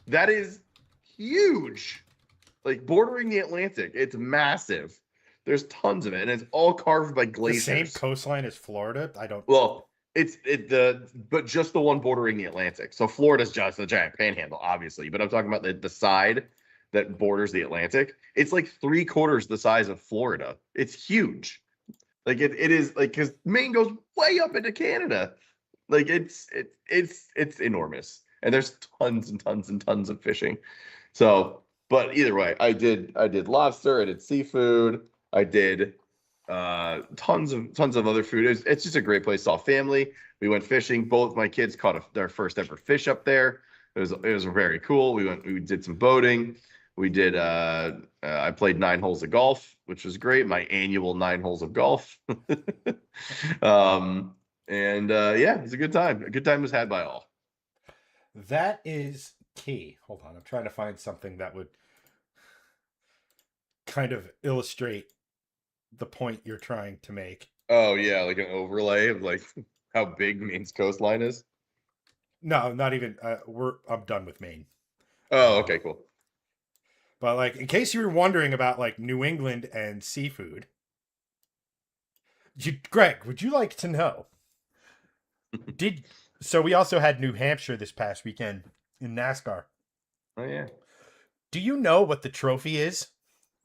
That is huge. Like bordering the Atlantic. It's massive. There's tons of it, and it's all carved by The same glaciers. coastline as Florida? I don't. Well, but just the one bordering the Atlantic. So Florida's just a giant panhandle, obviously. But I'm talking about the side that borders the Atlantic. It's like 3/4 the size of Florida. It's huge. Like it is like because Maine goes way up into Canada. Like it's enormous. And there's tons and tons and tons of fishing. So, but either way, I did lobster, I did seafood, I did tons of other food. It's just a great place. Saw family. We went fishing. Both my kids caught their first ever fish up there. It was very cool. We did some boating. We did I played 9 holes of golf, which was great. My annual 9 holes of golf. And yeah, it was a good time. A good time was had by all. That is key. Hold on. I'm trying to find something that would kind of illustrate the point you're trying to make. Oh yeah, like an overlay of like how big Maine's coastline is. No, not even. I'm done with Maine. Oh, okay, cool. But like, in case you were wondering about like New England and seafood, Greg, would you like to know? So we also had New Hampshire this past weekend in NASCAR. Oh yeah. Do you know what the trophy is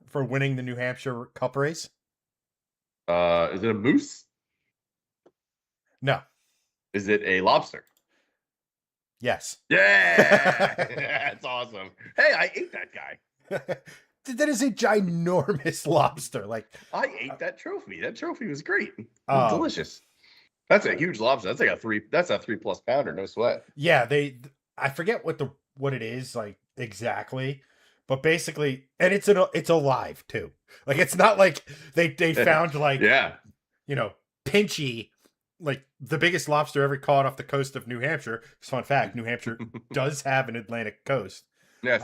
for winning the New Hampshire Cup race? Is it a moose? No. Is it a lobster? Yes. Yeah, that's awesome. Hey, I ate that guy. That is a ginormous lobster. Like I ate that trophy. That trophy was great. It was delicious. That's a huge lobster. That's like a 3. That's a 3+ pounder. No sweat. Yeah, I forget what it is like exactly, but basically, and it's alive too. Like it's not like they found like Yeah. Pinchy, like the biggest lobster ever caught off the coast of New Hampshire. Fun fact: New Hampshire does have an Atlantic coast. Yes.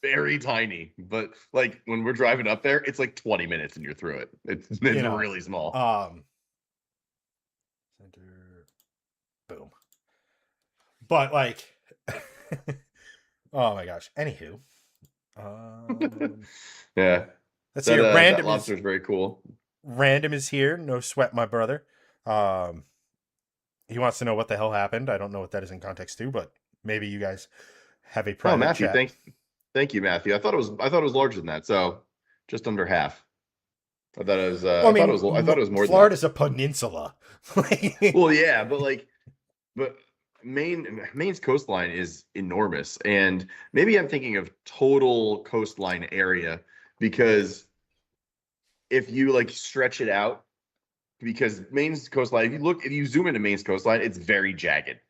Very tiny, but like when we're driving up there, it's like 20 minutes and you're through it. It's really small. Center, boom. But like, oh my gosh. Anywho, yeah. let's see. Random that lobster is very cool. Random is here. No sweat, my brother. He wants to know what the hell happened. I don't know what that is in context to, but maybe you guys have a private Matthew, chat. Thank you, Matthew. I thought it was larger than that, so just under half. I thought it was. I thought it was more. Florida's a peninsula. Well, yeah, but Maine's coastline is enormous, and maybe I'm thinking of total coastline area because if you like stretch it out, because Maine's coastline, if you zoom into Maine's coastline, it's very jagged.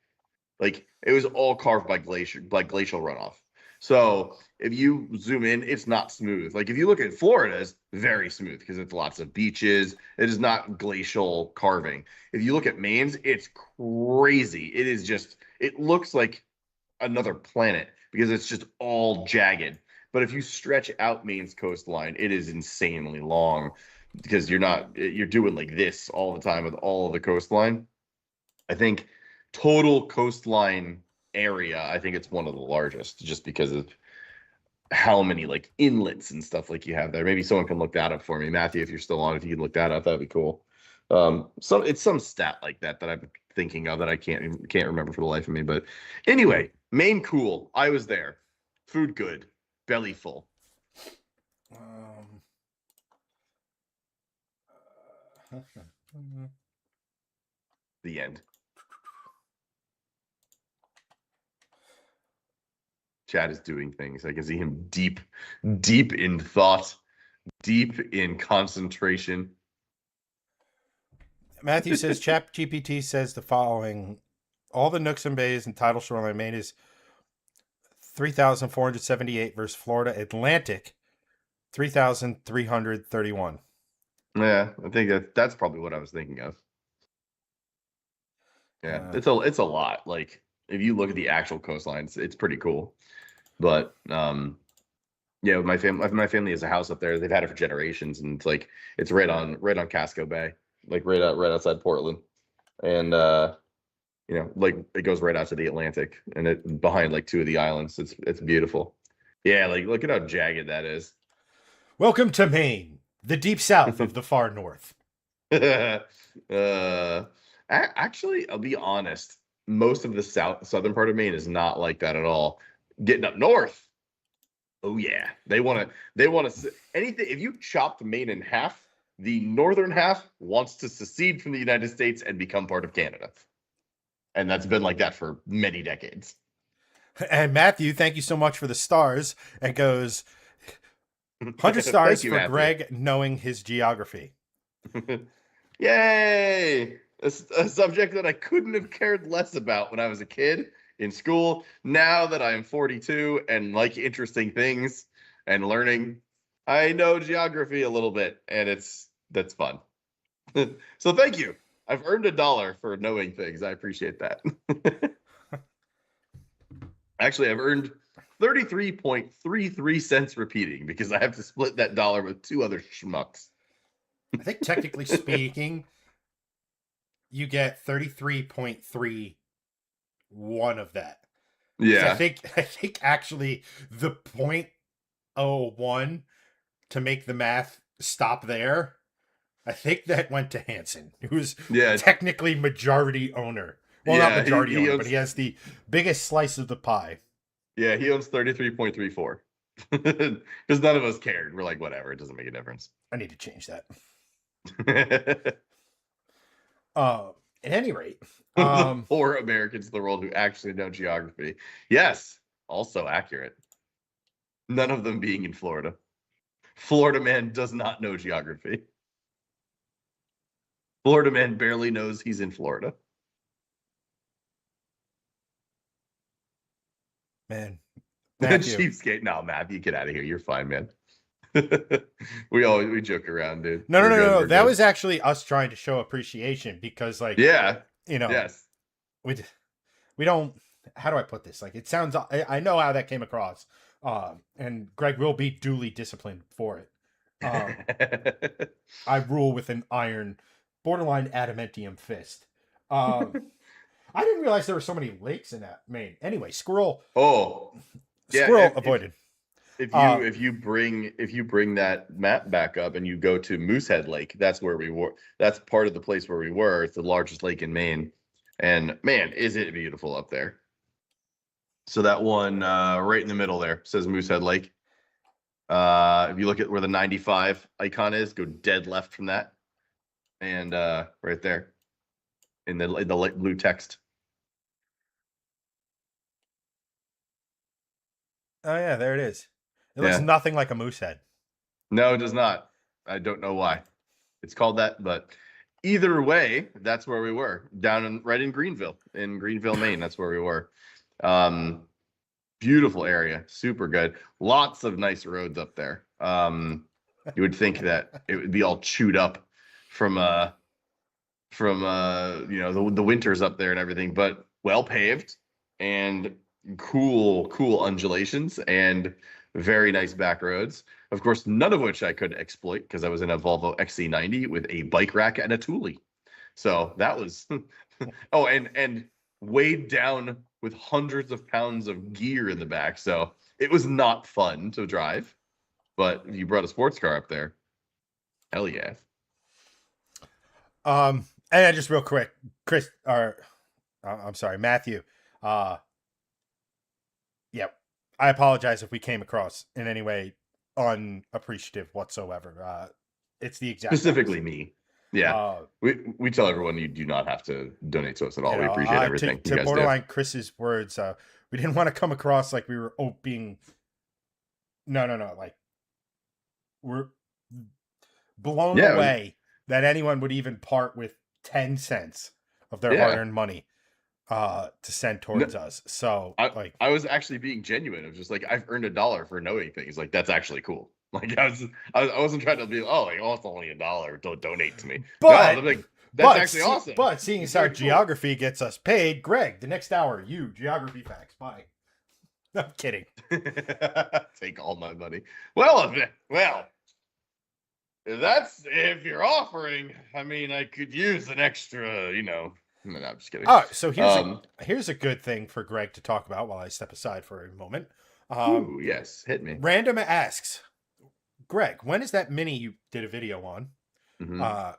Like it was all carved by glacial runoff. So if you zoom in, it's not smooth. Like if you look at Florida, it's very smooth because it's lots of beaches. It is not glacial carving. If you look at Maine's, it's crazy. It looks like another planet because it's just all jagged. But if you stretch out Maine's coastline, it is insanely long because you're doing like this all the time with all of the coastline. I think total coastline area, I think it's one of the largest just because of how many like inlets and stuff like you have there. Maybe someone can look that up for me. Matthew, if you're still on, if you can look that up, that'd be cool. It's some stat like that I'm thinking of that I can't remember for the life of me. But anyway, Maine cool. I was there. Food good. Belly full. The end. Chad is doing things. I can see him deep in thought, deep in concentration. Matthew says, ChatGPT says the following: all the nooks and bays and tidal shoreline Maine is 3,478 versus Florida Atlantic 3,331. Yeah, I think that's probably what I was thinking of. Yeah, it's a lot. Like if you look at the actual coastlines, it's pretty cool. But yeah, my family has a house up there. They've had it for generations, and it's right on Casco Bay, like right outside Portland, and like it goes right out to the Atlantic, and it behind like two of the islands. It's beautiful. Yeah, like look at how jagged that is. Welcome to Maine, the deep south of the far north. Actually, I'll be honest. Most of the southern part of Maine is not like that at all. Getting up north, oh yeah, they want to anything. If you chopped Maine in half, the northern half wants to secede from the United States and become part of Canada, and that's been like that for many decades. And Matthew, thank you so much for the stars. It goes 100 stars Thank you, for Matthew. Greg knowing his geography. Yay! A subject that I couldn't have cared less about when I was a kid in school. Now that I am 42 and like interesting things and learning, I know geography a little bit, and that's fun. So thank you. I've earned $1 for knowing things. I appreciate that. Actually, I've earned 33.33 cents repeating because I have to split that dollar with two other schmucks. I think technically speaking, you get 33.31 of that. Yeah. I think actually the 0.01 to make the math stop there, I think that went to Hanson, who's technically majority owner. Well, not majority owner, but he has the biggest slice of the pie. Yeah, he owns 33.34. Because none of us cared. We're like, whatever, it doesn't make a difference. I need to change that. At any rate, the 4 Americans in the world who actually know geography. Yes, also accurate. None of them being in Florida. Florida man does not know geography. Florida man barely knows he's in Florida. Man, cheapskate. No, Matthew, get out of here. You're fine, man. we joke around, dude. No. That was actually us trying to show appreciation because, like, yes, we don't. How do I put this? Like, it sounds. I know how that came across, and Greg will be duly disciplined for it. I rule with an iron, borderline adamantium fist. I didn't realize there were so many lakes in that Maine. Anyway, squirrel. Oh, yeah, squirrel avoided. If you bring that map back up and you go to Moosehead Lake, that's where we were. That's part of the place where we were. It's the largest lake in Maine, and man, is it beautiful up there. So that one right in the middle there says Moosehead Lake. If you look at where the 95 icon is, go dead left from that, and right there in the light blue text. Oh yeah, there it is. It looks nothing like a moose head. No, it does not. I don't know why it's called that, but either way, that's where we were right in Greenville, Maine. That's where we were. Beautiful area, super good. Lots of nice roads up there. You would think that it would be all chewed up from the winters up there and everything, but well paved and cool undulations and very nice back roads. Of course, none of which I could exploit because I was in a Volvo XC90 with a bike rack and a Thule. So that was and weighed down with hundreds of pounds of gear in the back. So it was not fun to drive. But you brought a sports car up there. Hell yeah. And just real quick, I'm sorry, Matthew. Yeah, I apologize if we came across in any way unappreciative whatsoever. It's the exact specifically opposite. Me. Yeah, we tell everyone you do not have to donate to us at all. We appreciate everything. To borderline Chris's words, we didn't want to come across like we were being. No. Like we're blown away that anyone would even part with 10 cents of their hard-earned money to send towards us. So I was actually being genuine. It was just like, I've earned $1 for knowing things. Like, that's actually cool. Like I wasn't trying to be it's only $1. Don't donate to me. But That's actually awesome. But seeing as how geography gets us paid, Greg, the next hour, you geography facts. Bye. I'm kidding. Take all my money. Well, if you're offering, I mean, I could use an extra, No, I'm just kidding. Oh, so here's a good thing for Greg to talk about while I step aside for a moment. Ooh, yes, hit me. Random asks, Greg, when is that Mini you did a video on? Mm-hmm.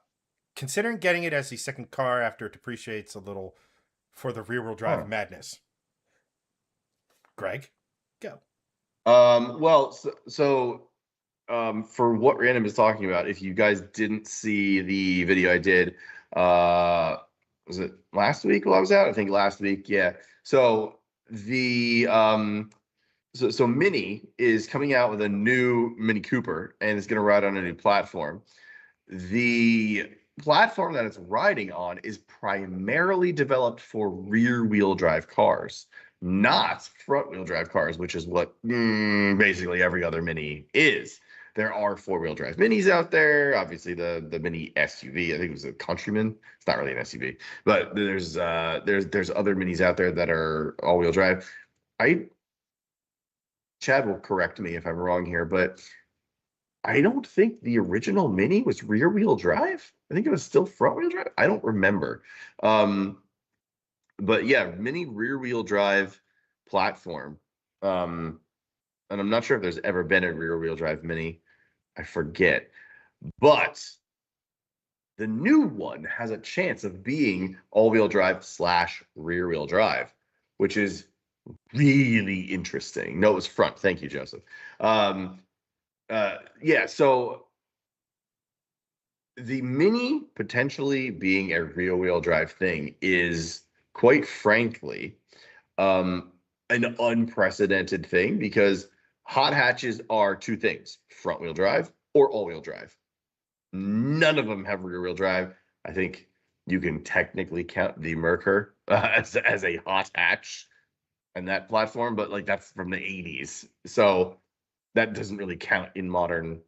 Considering getting it as the second car after it depreciates a little for the rear-wheel drive madness. Greg, go. Well, for what Random is talking about, if you guys didn't see the video I did, was it last week while I was out? I think last week, yeah. So the so Mini is coming out with a new Mini Cooper, and it's going to ride on a new platform. The platform that it's riding on is primarily developed for rear-wheel drive cars, not front-wheel drive cars, which is what basically every other Mini is. There are four-wheel drive Minis out there. Obviously, the Mini SUV, I think it was a Countryman. It's not really an SUV, but there's other Minis out there that are all-wheel drive. Chad will correct me if I'm wrong here, but I don't think the original Mini was rear-wheel drive. I think it was still front-wheel drive. I don't remember. But yeah, Mini rear-wheel drive platform. And I'm not sure if there's ever been a rear-wheel drive Mini. I forget. But the new one has a chance of being all-wheel drive / rear-wheel drive, which is really interesting. No, it was front. Thank you, Joseph. Yeah, so the Mini potentially being a rear-wheel drive thing is, quite frankly, an unprecedented thing, because hot hatches are two things: front-wheel drive or all-wheel drive. None of them have rear-wheel drive. I think you can technically count the Merkur as a hot hatch and that platform, but like that's from the 80s. So that doesn't really count in modern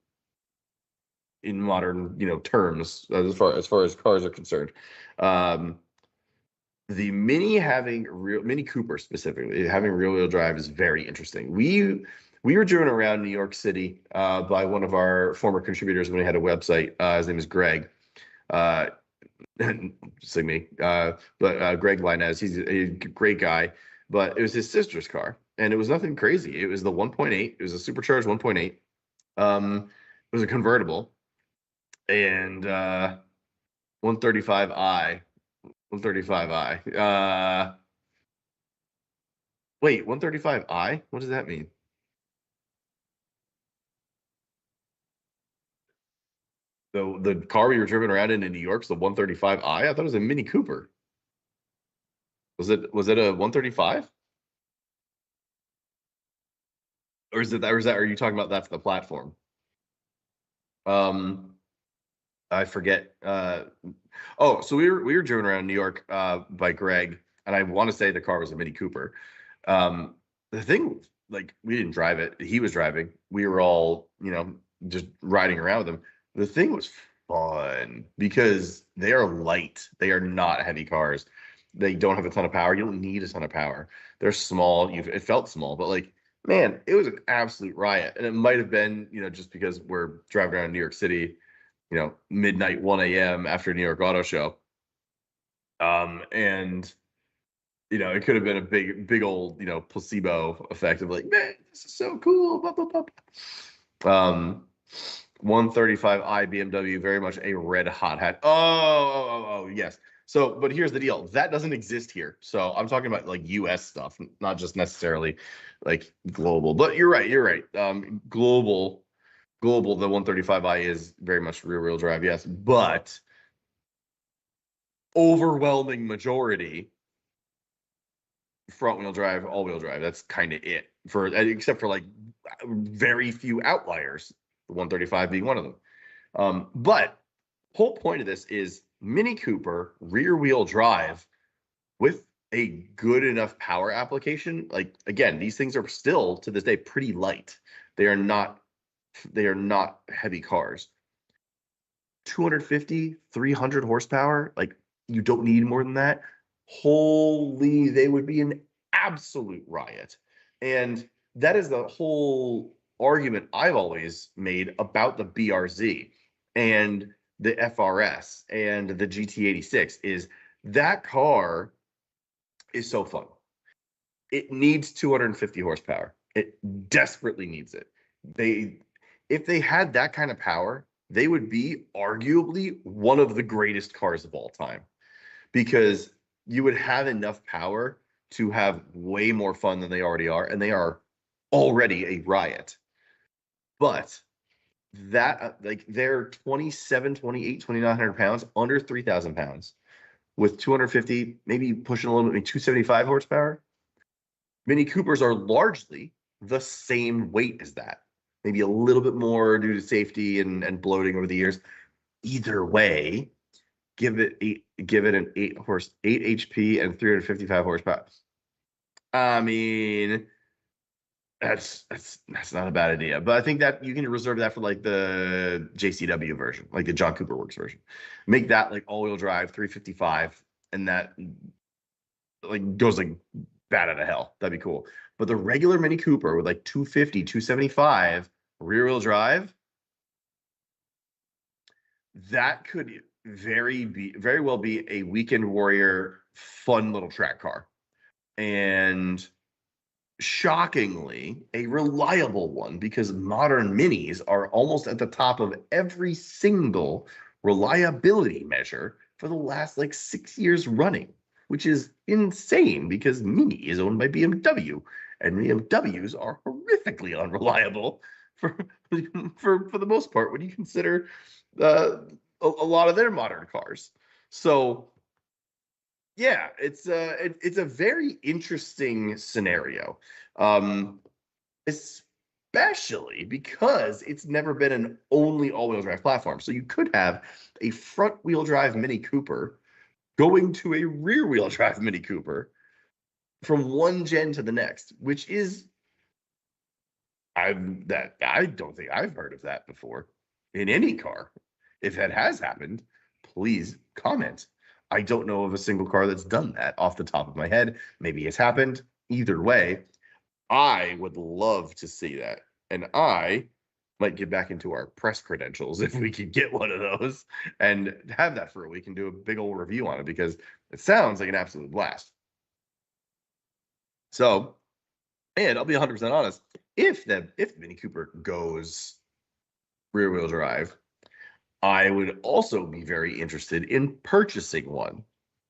terms as far as cars are concerned. The Mini Cooper specifically having rear wheel drive is very interesting. We were driven around New York City by one of our former contributors when we had a website. His name is Greg. Sing me. But Greg Linez, he's a great guy. But it was his sister's car, and it was nothing crazy. It was the 1.8. It was a supercharged 1.8. It was a convertible, and 135i. 135i. Wait, 135i? What does that mean? The car we were driven around in New York's the 135i? I thought it was a Mini Cooper. Was it a 135? Or are you talking about that's the platform? I forget. So we were driven around New York by Greg, and I want to say the car was a Mini Cooper. The thing, like, we didn't drive it. He was driving. We were all, just riding around with him. The thing was fun because they are light. They are not heavy cars. They don't have a ton of power. You don't need a ton of power. They're small. It felt small, but like, man, it was an absolute riot. And it might have been, just because we're driving around New York City, midnight, 1 a.m. after New York Auto Show. And it could have been a big old, placebo effect of like, man, this is so cool. Blah, blah, blah. 135i BMW, very much a red hot hat. Oh, yes. So, but here's the deal. That doesn't exist here. So I'm talking about like US stuff, not just necessarily like global. But you're right. Global, the 135i is very much rear-wheel drive, yes. But overwhelming majority front-wheel drive, all-wheel drive. That's kind of it, except for like very few outliers, the 135 being one of them. But whole point of this is Mini Cooper rear-wheel drive with a good enough power application. Like, again, these things are still to this day pretty light. They are not heavy cars. 250, 300 horsepower. Like, you don't need more than that. Holy, they would be an absolute riot. And that is the whole argument I've always made about the BRZ and the FRS and the GT86 is that car is so fun. It needs 250 horsepower. It desperately needs it. If they had that kind of power, they would be arguably one of the greatest cars of all time, because you would have enough power to have way more fun than they already are, and they are already a riot. But that, like, they're 27, 28, 2,900 pounds, under 3,000 pounds, with 250, maybe pushing a little bit, 275 horsepower. Mini Coopers are largely the same weight as that, maybe a little bit more due to safety and bloating over the years. Either way, give it an 8 HP and 355 horsepower. I mean, that's not a bad idea. But I think that you can reserve that for like the JCW version, like the John Cooper Works version. Make that like all-wheel drive 355, and that like goes like bat out of hell. That'd be cool. But the regular Mini Cooper with like 250, 275 rear-wheel drive, that could very well be a weekend warrior fun little track car. And shockingly, a reliable one, because modern minis are almost at the top of every single reliability measure for the last like 6 years running, which is insane because Mini is owned by BMW, and BMWs are horrifically unreliable for the most part when you consider a lot of their modern cars. So yeah, it's a very interesting scenario, especially because it's never been an only all-wheel drive platform. So you could have a front-wheel drive Mini Cooper going to a rear-wheel drive Mini Cooper from one gen to the next, which is I don't think I've heard of that before in any car. If that has happened, please comment. I don't know of a single car that's done that off the top of my head. Maybe it's happened. Either way, I would love to see that. And I might get back into our press credentials if we could get one of those and have that for a week and do a big old review on it, because it sounds like an absolute blast. So, and I'll be 100% honest, if Mini Cooper goes rear-wheel drive, I would also be very interested in purchasing one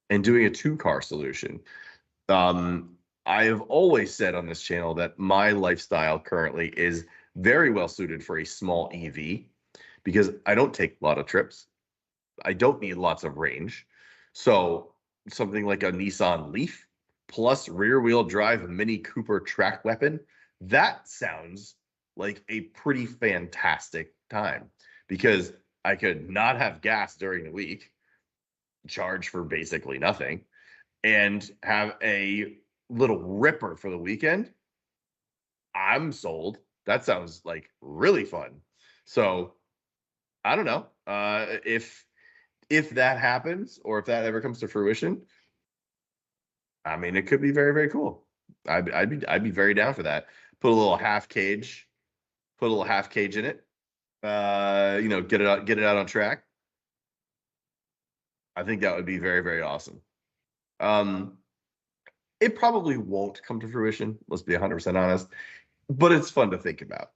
and doing a two-car solution. I have always said on this channel that my lifestyle currently is very well suited for a small EV, because I don't take a lot of trips. I don't need lots of range. So something like a Nissan Leaf plus rear-wheel drive Mini Cooper track weapon, that sounds like a pretty fantastic time, because I could not have gas during the week, charge for basically nothing, and have a little ripper for the weekend. I'm sold. That sounds like really fun. So I don't know if that happens, or if that ever comes to fruition. I mean, it could be very, very cool. I'd be very down for that. Put a little half cage in it. Get it out on track. I think that would be very, very awesome. It probably won't come to fruition. Let's be 100% honest, but it's fun to think about.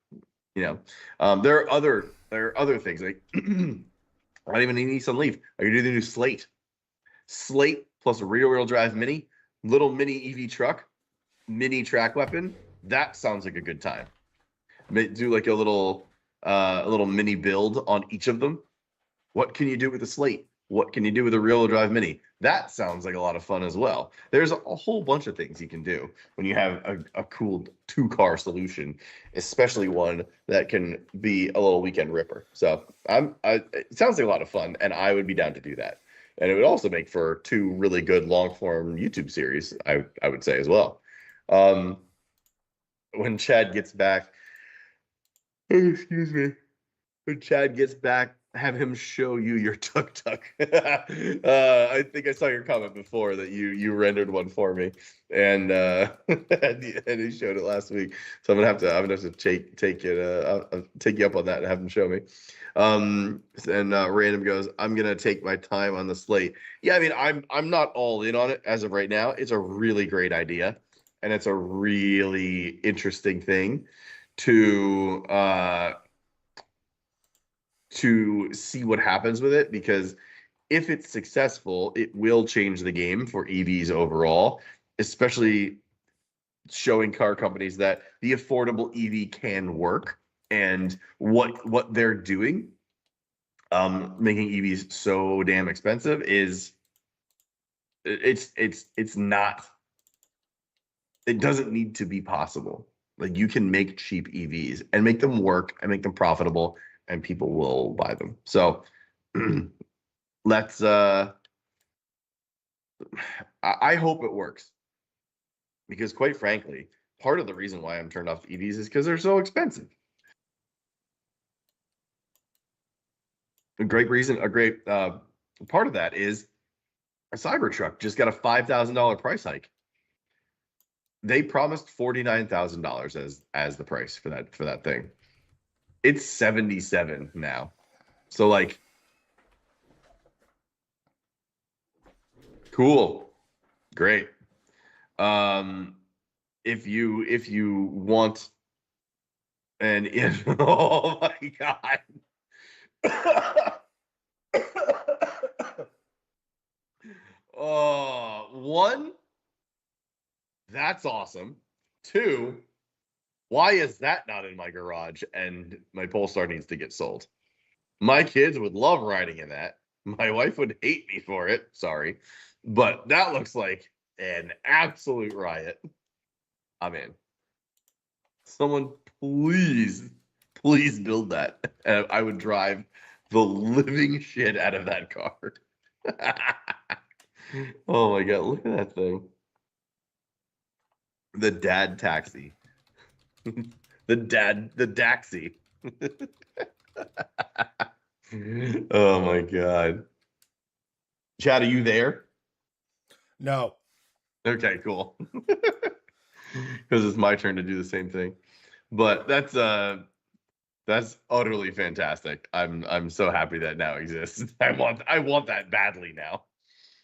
There are other things like not even a Nissan Leaf. I could do the new Slate plus a rear-wheel drive Mini, little mini EV truck, mini track weapon. That sounds like a good time. Do like a little mini build on each of them. What can you do with a Slate? What can you do with a rear-wheel drive Mini? That sounds like a lot of fun as well. There's a whole bunch of things you can do when you have a cool two-car solution, especially one that can be a little weekend ripper. So it sounds like a lot of fun, and I would be down to do that. And it would also make for two really good long-form YouTube series, I would say as well. When Chad gets back, excuse me, when Chad gets back have him show you your tuk tuk. I think I saw your comment before that you rendered one for me, and and he showed it last week. So I'm gonna have to take it I'll take you up on that and have him show me. And Random goes, I'm gonna take my time on the slate. Yeah, I mean I'm not all in on it as of right now. It's a really great idea, and it's a really interesting thing to see what happens with it, because if it's successful, it will change the game for EVs overall, especially showing car companies that the affordable EV can work, and what they're doing, making EVs so damn expensive is it's not, it doesn't need to be possible. Like, you can make cheap EVs and make them work and make them profitable, and people will buy them. So let's I hope it works, because quite frankly, part of the reason why I'm turned off EVs is because they're so expensive. A great reason, a great part of that is a Cybertruck just got a $5,000 price hike. They promised $49,000 as the price for that thing. It's 77 now. So like, cool, great. Um, if you want an if oh my god. One, that's awesome. Two, why is that not in my garage and my Polestar needs to get sold? My kids would love riding in that. My wife would hate me for it. Sorry. But that looks like an absolute riot. I'm in. Someone please build that. And I would drive the living shit out of that car. Oh my god, look at that thing. The dad taxi. The Daxi. Oh my god. Chad, are you there? No. Okay, cool. Because it's my turn to do the same thing. But that's utterly fantastic. I'm so happy that now exists. I want that badly now.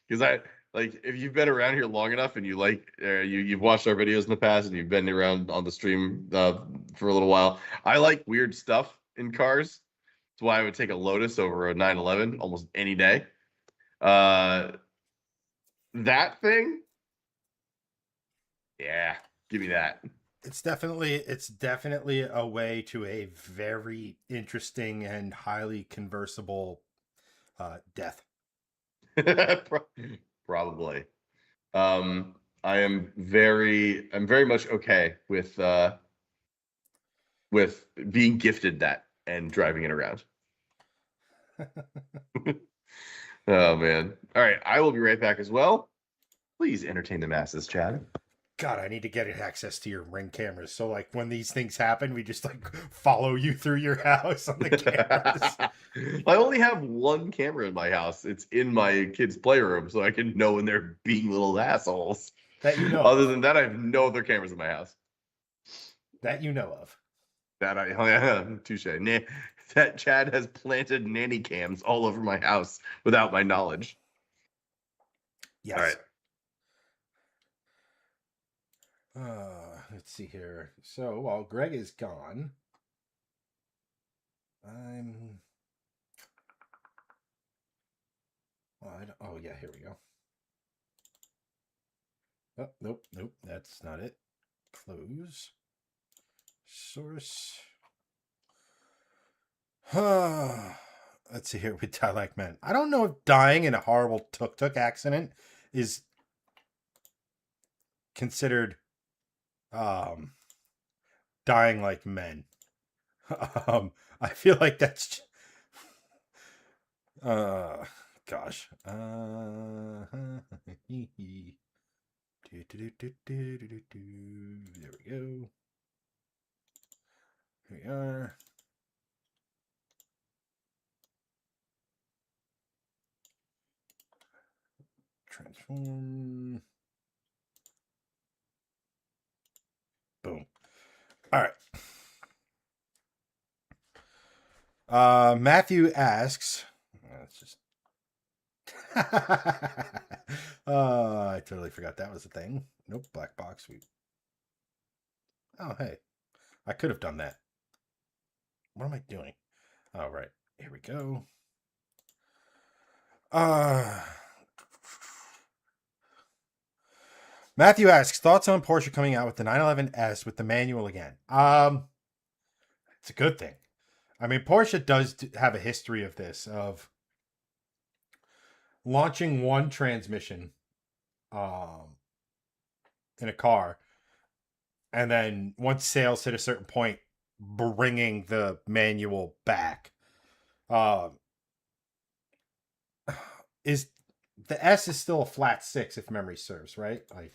Because I like, if you've been around here long enough and you like you've watched our videos in the past and you've been around on the stream for a little while. I like weird stuff in cars. That's why I would take a Lotus over a 911 almost any day. Uh, that thing, yeah, give me that. It's definitely a way to a very interesting and highly conversable death. Probably. Um, I'm very much okay with being gifted that and driving it around. Oh man. All right, I will be right back as well. Please entertain the masses, Chad. God, I need to get access to your ring cameras. So like when these things happen, we just like follow you through your house on the cameras. I only have one camera in my house. It's in my kids' playroom, so I can know when they're being little assholes. That you know Other of. than that, I have no other cameras in my house. That you know of. That I oh yeah, touche. That Chad has planted nanny cams all over my house without my knowledge. All right. Yes. Let's see here. So while Greg is gone, I'm. Oh yeah, here we go. Oh nope, that's not it. Close. Source. Let's see here with Dialect Man. I don't know if dying in a horrible tuk-tuk accident is considered um dying like men. I feel like that's uh gosh. There we go. Here we are. Transform. Boom. All right. Matthew asks. Let's just. I totally forgot that was a thing. Nope, black box. Oh, hey, I could have done that. What am I doing? Oh, right. Here we go. Matthew asks thoughts on Porsche coming out with the 911S with the manual again. It's a good thing. I mean, Porsche does have a history of this, of launching one transmission in a car, and then once sales hit a certain point, bringing the manual back. Is the S is still a flat 6 if memory serves, right? Like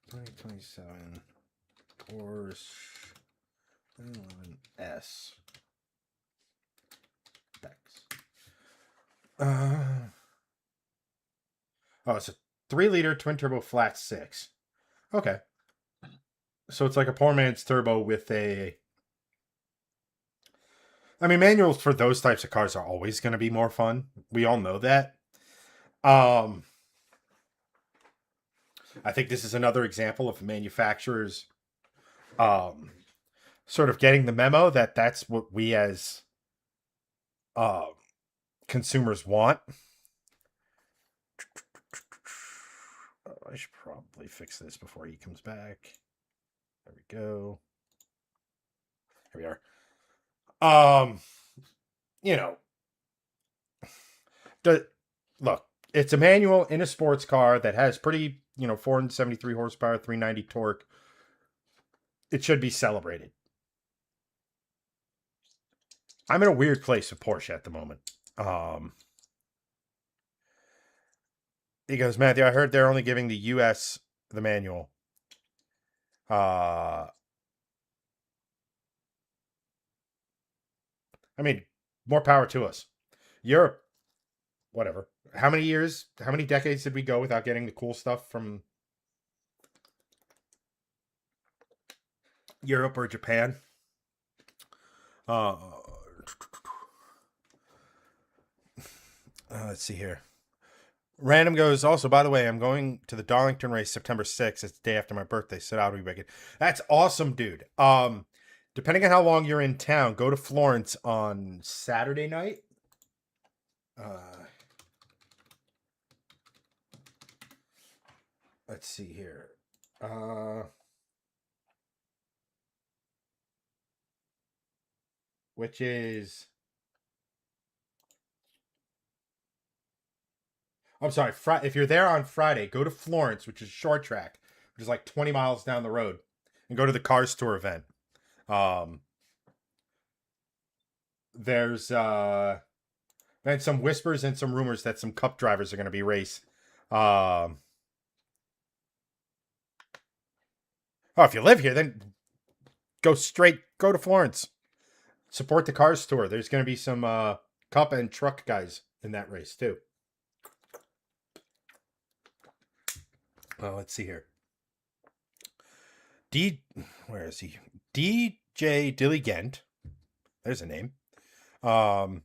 2027 Porsche 911S. It's a 3-liter twin turbo flat 6. Okay. So it's like a poor man's turbo with a. I mean, manuals for those types of cars are always going to be more fun. We all know that. I think this is another example of manufacturers sort of getting the memo that that's what we as consumers want. I should probably fix this before he comes back. There we go. Here we are. You know, look, it's a manual in a sports car that has pretty, 473 horsepower, 390 torque. It should be celebrated. I'm in a weird place with Porsche at the moment. He goes, Matthew, I heard they're only giving the US the manual. I mean, more power to us. Europe, whatever. How many decades did we go without getting the cool stuff from Europe or Japan? Let's see here. Random goes, also, by the way, I'm going to the Darlington race September 6th. It's the day after my birthday, so I'll be back. That's awesome, dude. Depending on how long you're in town, go to Florence on Saturday night. Let's see here. Which is. I'm sorry. If you're there on Friday, go to Florence, which is short track, which is like 20 miles down the road, and go to the Cars Tour event. There's been some whispers and some rumors that some Cup drivers are going to be race. Oh, if you live here, then go to Florence. Support the Cars Tour. There's going to be some Cup and truck guys in that race too. Let's see here. Where is he? DJ Diligent. There's a name. Can't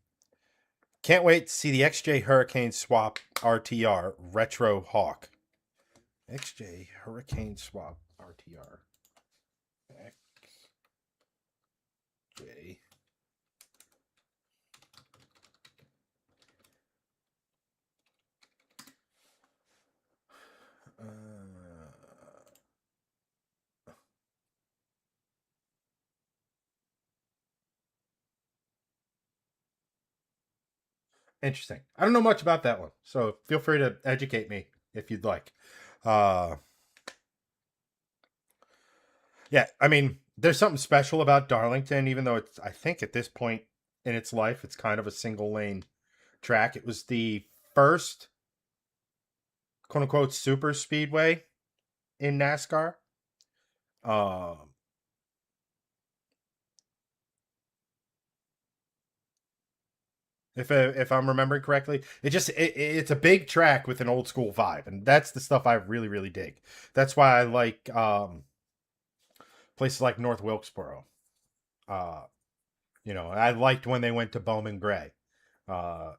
wait to see the XJ Hurricane Swap RTR Retro Hawk. XJ Hurricane Swap RTR. XJ. Interesting. I don't know much about that one, so feel free to educate me if you'd like. Yeah, I mean, there's something special about Darlington, even though I think at this point in its life, it's kind of a single lane track. It was the first quote unquote super speedway in NASCAR. if I'm remembering correctly. It's a big track with an old school vibe, and that's the stuff I really really dig. That's why I like places like North Wilkesboro. Uh, I liked when they went to Bowman Gray. Uh,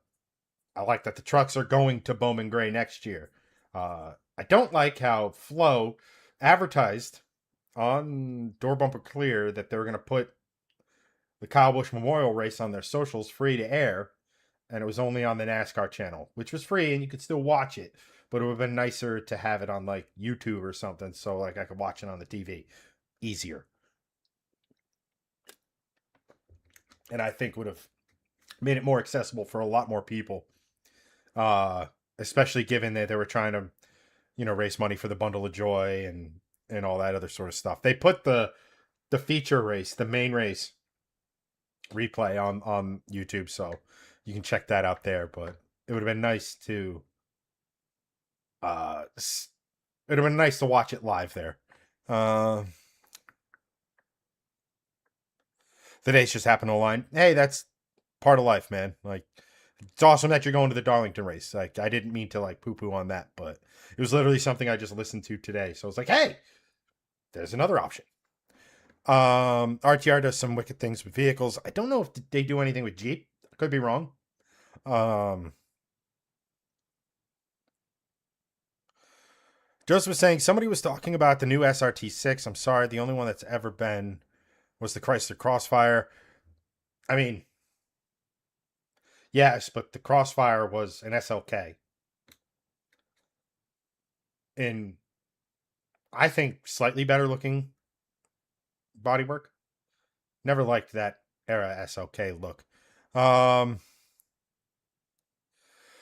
I like that the trucks are going to Bowman Gray next year. I don't like how Flow advertised on Door Bumper Clear that they were going to put the Kyle Busch Memorial Race on their socials free to air, and it was only on the NASCAR channel, which was free and you could still watch it. But it would have been nicer to have it on like YouTube or something, so like I could watch it on the TV easier. And I think would have made it more accessible for a lot more people. Uh, Especially given that they were trying to, raise money for the bundle of joy and all that other sort of stuff. They put the feature race, the main race replay on YouTube, so you can check that out there. But it would have been nice to uh it would have been nice to watch it live there. Uh the days just happen to align. Hey, that's part of life, man. Like it's awesome that you're going to the Darlington race. Like I didn't mean to like poo poo on that, but it was literally something I just listened to today. So I was like, hey, there's another option. RTR does some wicked things with vehicles. I don't know if they do anything with Jeep. I could be wrong. Um, Joseph was saying somebody was talking about the new SRT6. I'm sorry, the only one that's ever been was the Chrysler Crossfire. I mean, yes, but the Crossfire was an SLK in, I think, slightly better looking bodywork. Never liked that era SLK look. Um,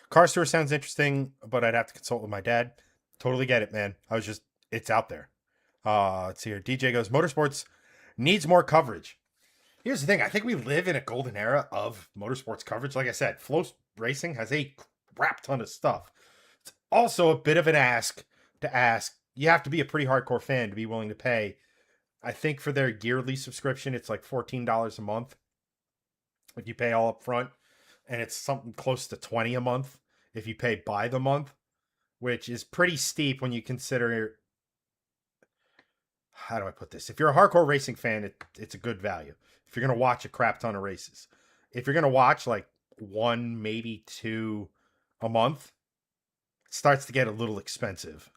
Car Store sounds interesting, but I'd have to consult with my dad. Totally get it, man. It's out there. Let's see here. DJ goes, motorsports needs more coverage. Here's the thing. I think we live in a golden era of motorsports coverage. Like I said, Flow Racing has a crap ton of stuff. It's also a bit of an ask to ask. You have to be a pretty hardcore fan to be willing to pay. I think for their yearly subscription, it's like $14 a month if you pay all up front, and it's something close to 20 a month if you pay by the month, which is pretty steep when you consider, how do I put this? If you're a hardcore racing fan, it's a good value. If you're going to watch a crap ton of races, if you're going to watch like one, maybe two a month, it starts to get a little expensive.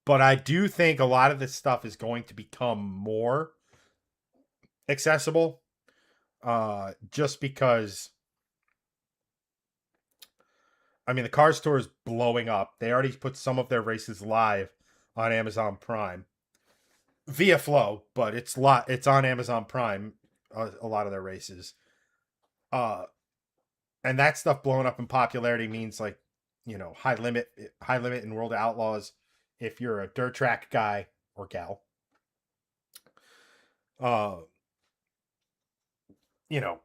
But I do think a lot of this stuff is going to become more accessible just because, I mean, the car store is blowing up. They already put some of their races live on Amazon Prime via Flow, but it's on Amazon Prime. A lot of their races, uh, and that stuff blowing up in popularity means like, high limit in World of Outlaws. If you're a dirt track guy or gal, uh, you know,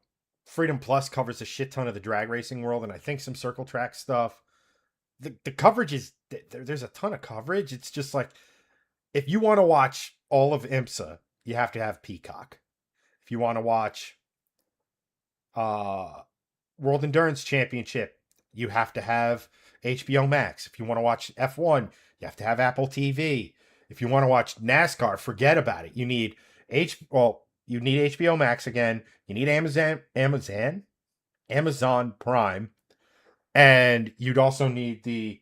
Freedom Plus covers a shit ton of the drag racing world, and I think some circle track stuff. The coverage is there's a ton of coverage. It's just like if you want to watch all of IMSA, you have to have Peacock. If you want to watch uh World Endurance Championship, you have to have HBO Max. If you want to watch F1, you have to have Apple TV. If you want to watch NASCAR, forget about it. You need HBO Max again. You need Amazon Prime, and you'd also need the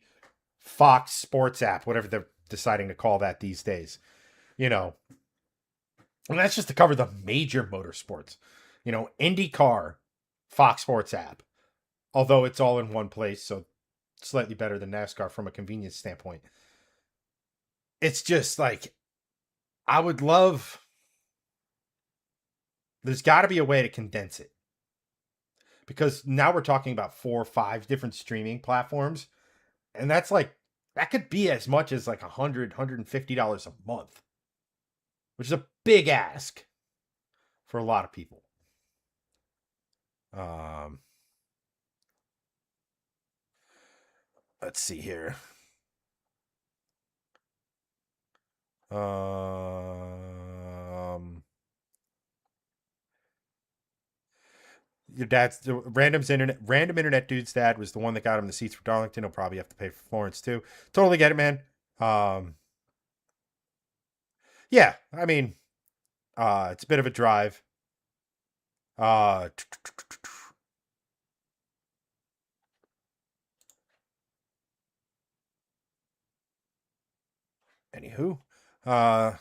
Fox Sports app, whatever they're deciding to call that these days. You know, and that's just to cover the major motorsports. IndyCar, Fox Sports app, although it's all in one place, so slightly better than NASCAR from a convenience standpoint. It's just like, I would love, there's got to be a way to condense it, because now we're talking about 4 or 5 different streaming platforms, and that could be as much as like $150 a month, which is a big ask for a lot of people. Um, let's see here. Um, Your dad's random internet dude's dad was the one that got him the seats for Darlington. He'll probably have to pay for Florence too. Totally get it, man. Um, yeah, I mean, it's a bit of a drive. Uh, Anywho, uh,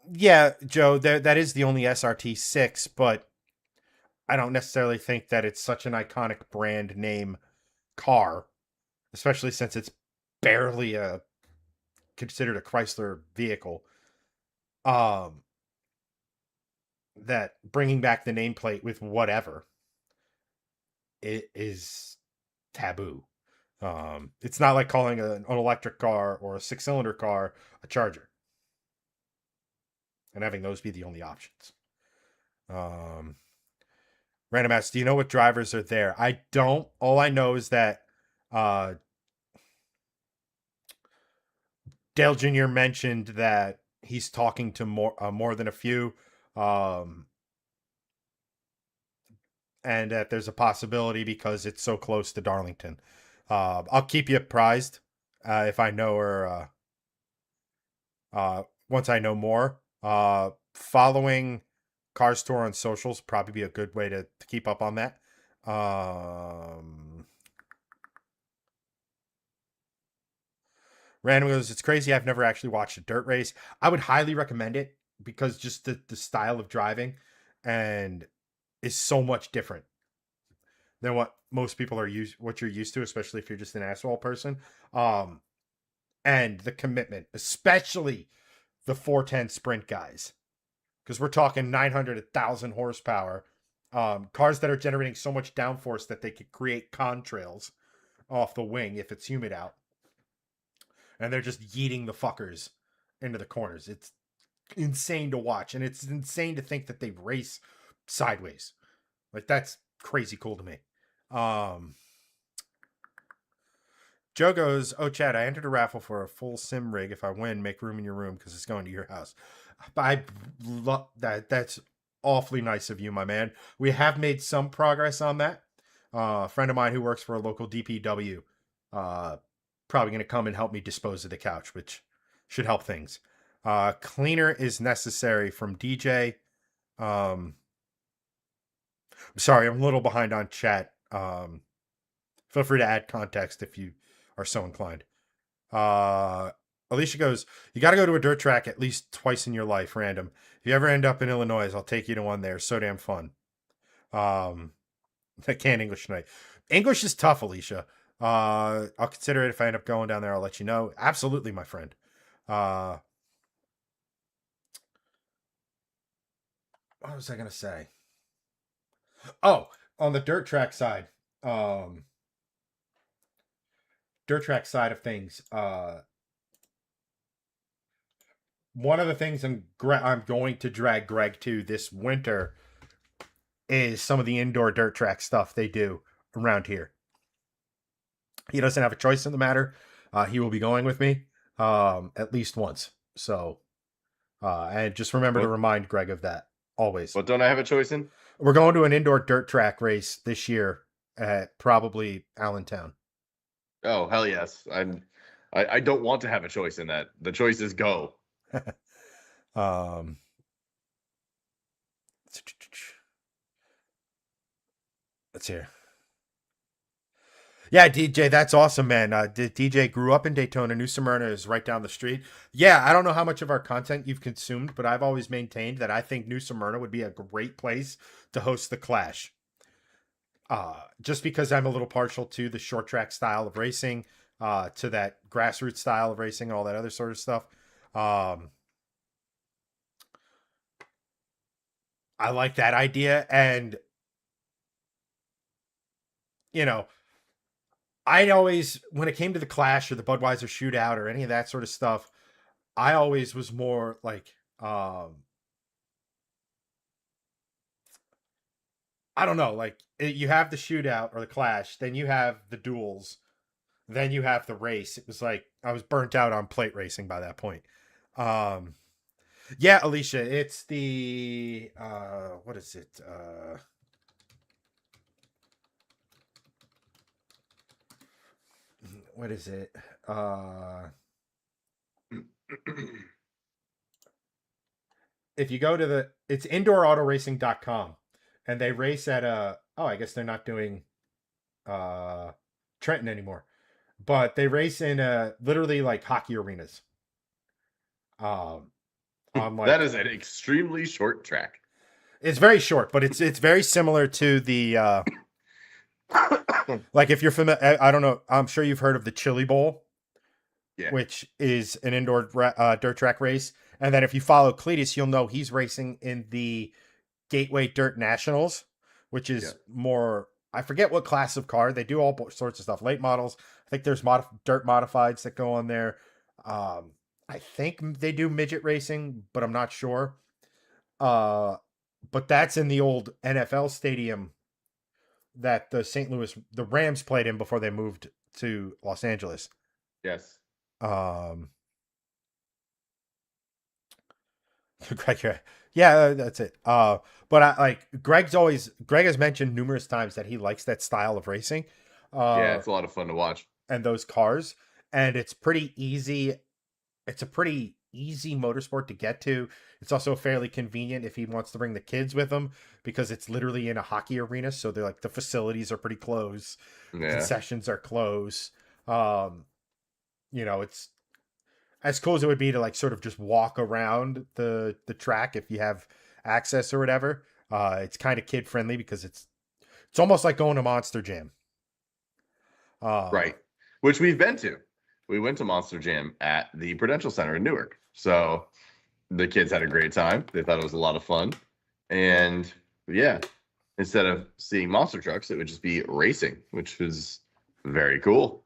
yeah, Joe, that is the only SRT 6, but I don't necessarily think that it's such an iconic brand name car, especially since it's barely a considered a Chrysler vehicle. Um, that bringing back the nameplate with whatever it is taboo. It's not like calling an electric car or a 6-cylinder car a Charger and having those be the only options. Um, Random asks, do you know what drivers are there? I don't. All I know is that uh, Dale Jr. mentioned that he's talking to more than a few, um, and that there's a possibility because it's so close to Darlington. I'll keep you apprised if I know or once I know more. Following Cars Tour on socials probably be a good way to keep up on that. Random goes, it's crazy. I've never actually watched a dirt race. I would highly recommend it because just the style of driving and is so much different than what most people are what you're used to, especially if you're just an asphalt person. Um, and the commitment, especially the 410 sprint guys, because we're talking 900, 1,000 horsepower, cars that are generating so much downforce that they could create contrails off the wing if it's humid out, and they're just yeeting the fuckers into the corners. It's insane to watch, and it's insane to think that they race sideways. Like that's crazy cool to me. Um, Joe goes, oh, Chad, I entered a raffle for a full sim rig. If I win, make room in your room because it's going to your house. I love that. That's awfully nice of you, my man. We have made some progress on that. A friend of mine who works for a local DPW probably going to come and help me dispose of the couch, which should help things. Cleaner is necessary from DJ. Sorry, I'm a little behind on chat. Feel free to add context if you are so inclined. Alicia goes, you got to go to a dirt track at least twice in your life, random. If you ever end up in Illinois, I'll take you to one there. So damn fun. I can't English tonight. English is tough, Alicia. I'll consider it if I end up going down there. I'll let you know. Absolutely, my friend. What was I gonna say? Oh, on the dirt track side of things. One of the things I'm going to drag Greg to this winter is some of the indoor dirt track stuff they do around here. He doesn't have a choice in the matter. He will be going with me at least once. So, and just remember to remind Greg of that always. What don't I have a choice in? We're going to an indoor dirt track race this year at probably Allentown. Oh, hell yes. I don't want to have a choice in that. The choice is go. um, let's hear. Yeah, DJ, that's awesome, man. DJ grew up in Daytona. New Smyrna is right down the street. Yeah, I don't know how much of our content you've consumed, but I've always maintained that I think New Smyrna would be a great place to host the Clash. Just because I'm a little partial to the short track style of racing, to that grassroots style of racing, all that other sort of stuff. I like that idea. And, you know, I always, when it came to the Clash or the Budweiser shootout or any of that sort of stuff, I always was more like, I don't know, like you have the shootout or the Clash, then you have the duels, then you have the race. It was like I was burnt out on plate racing by that point. Um, Yeah, Alicia, it's the what is it? What is it? Uh if you go to it's indoorautoracing.com, and they race at I guess they're not doing uh Trenton anymore. But they race in literally like hockey arenas. Um on That like is an extremely short track. it's very short, but it's very similar to the like if you're familiar, I don't know, I'm sure you've heard of the Chili Bowl, Yeah. which is an indoor dirt track race. And then if you follow Cletus, you'll know he's racing in the Gateway Dirt Nationals, which Yeah. is more, I forget what class of car. They do all sorts of stuff. Late models. I think there's dirt modifieds that go on there. I think they do midget racing, but I'm not sure. Uh, but that's in the old NFL stadium that the Rams played in before they moved to Los Angeles. Yes. Um, Greg, yeah, that's it. But I like Greg has mentioned numerous times that he likes that style of racing, Yeah, uh, it's a lot of fun to watch. and those cars, and it's pretty easy. It's a pretty easy motorsport to get to. It's also fairly convenient if he wants to bring the kids with him because it's literally in a hockey arena, so they're like the facilities are pretty close, the Yeah. concessions are close. Um, it's as cool as it would be to like sort of just walk around the track if you have access or whatever. It's kind of kid friendly because it's almost like going to Monster Jam. Right. Which we've been to. We went to Monster Jam at the Prudential Center in Newark. So the kids had a great time. They thought it was a lot of fun. And yeah, instead of seeing monster trucks, it would just be racing, which was very cool.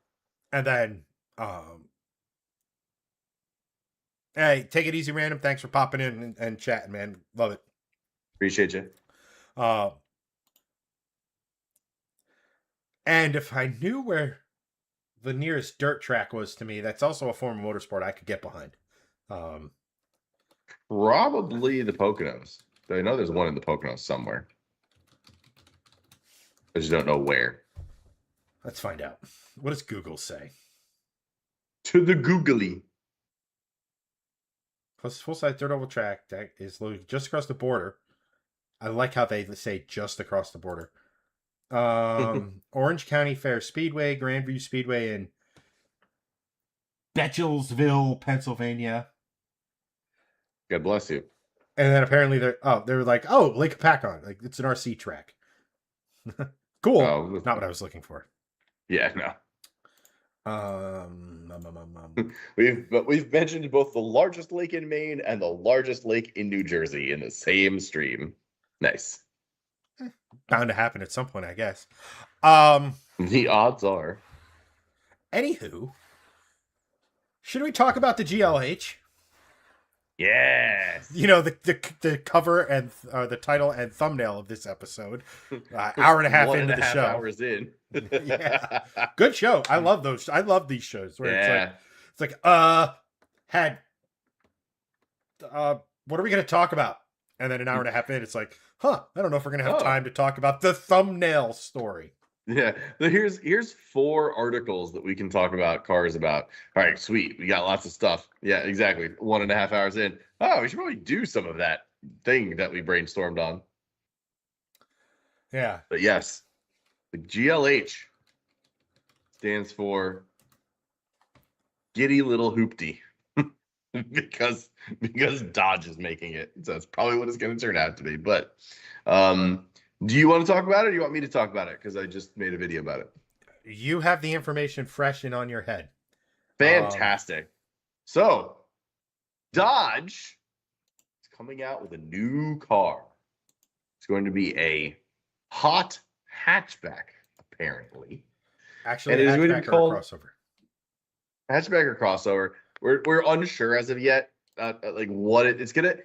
And then, hey, take it easy, random. Thanks for popping in and chatting, man. Love it. Appreciate you. Uh, and if I knew where the nearest dirt track was to me, that's also a form of motorsport I could get behind. Um, Probably the Poconos. I know there's one in the Poconos somewhere. I just don't know where. let's find out. What does Google say? To the googly. Plus full size dirt oval track that is located just across the border. I like how they say just across the border. Orange County Fair Speedway, Grandview Speedway in Betchelsville, Pennsylvania. God bless you. And then apparently they're like, oh, Lake Pacon, like it's an RC track. Cool. Oh, Not what I was looking for. yeah, no. Um, We've mentioned both the largest lake in Maine and the largest lake in New Jersey in the same stream. Nice. Bound to happen at some point, I guess. The odds are. Anywho, should we talk about the GLH? Yes. You know, the cover and the title and thumbnail of this episode. Hour and a half into the show. Hours in. Yeah. Good show. I love those. I love these shows where Yeah. it's like what are we going to talk about? And then an hour and a half in, it's like, I don't know if we're going to have time to talk about the thumbnail story. Yeah. So here's 4 articles that we can talk about cars about. All right, sweet. We got lots of stuff. Yeah, exactly. 1.5 hours in. Oh, we should probably do some of that thing that we brainstormed on. Yeah. But yes, the GLH stands for Giddy Little Hoopty. because Dodge is making it. So that's probably what it's going to turn out to be. But do you want to talk about it or do you want me to talk about it? Because I just made a video about it. You have the information fresh and on your head. Fantastic. So Dodge is coming out with a new car. It's going to be a hot hatchback, apparently. Actually, and it is going to be called crossover. Hatchback or crossover. We're unsure as of yet, like what it's gonna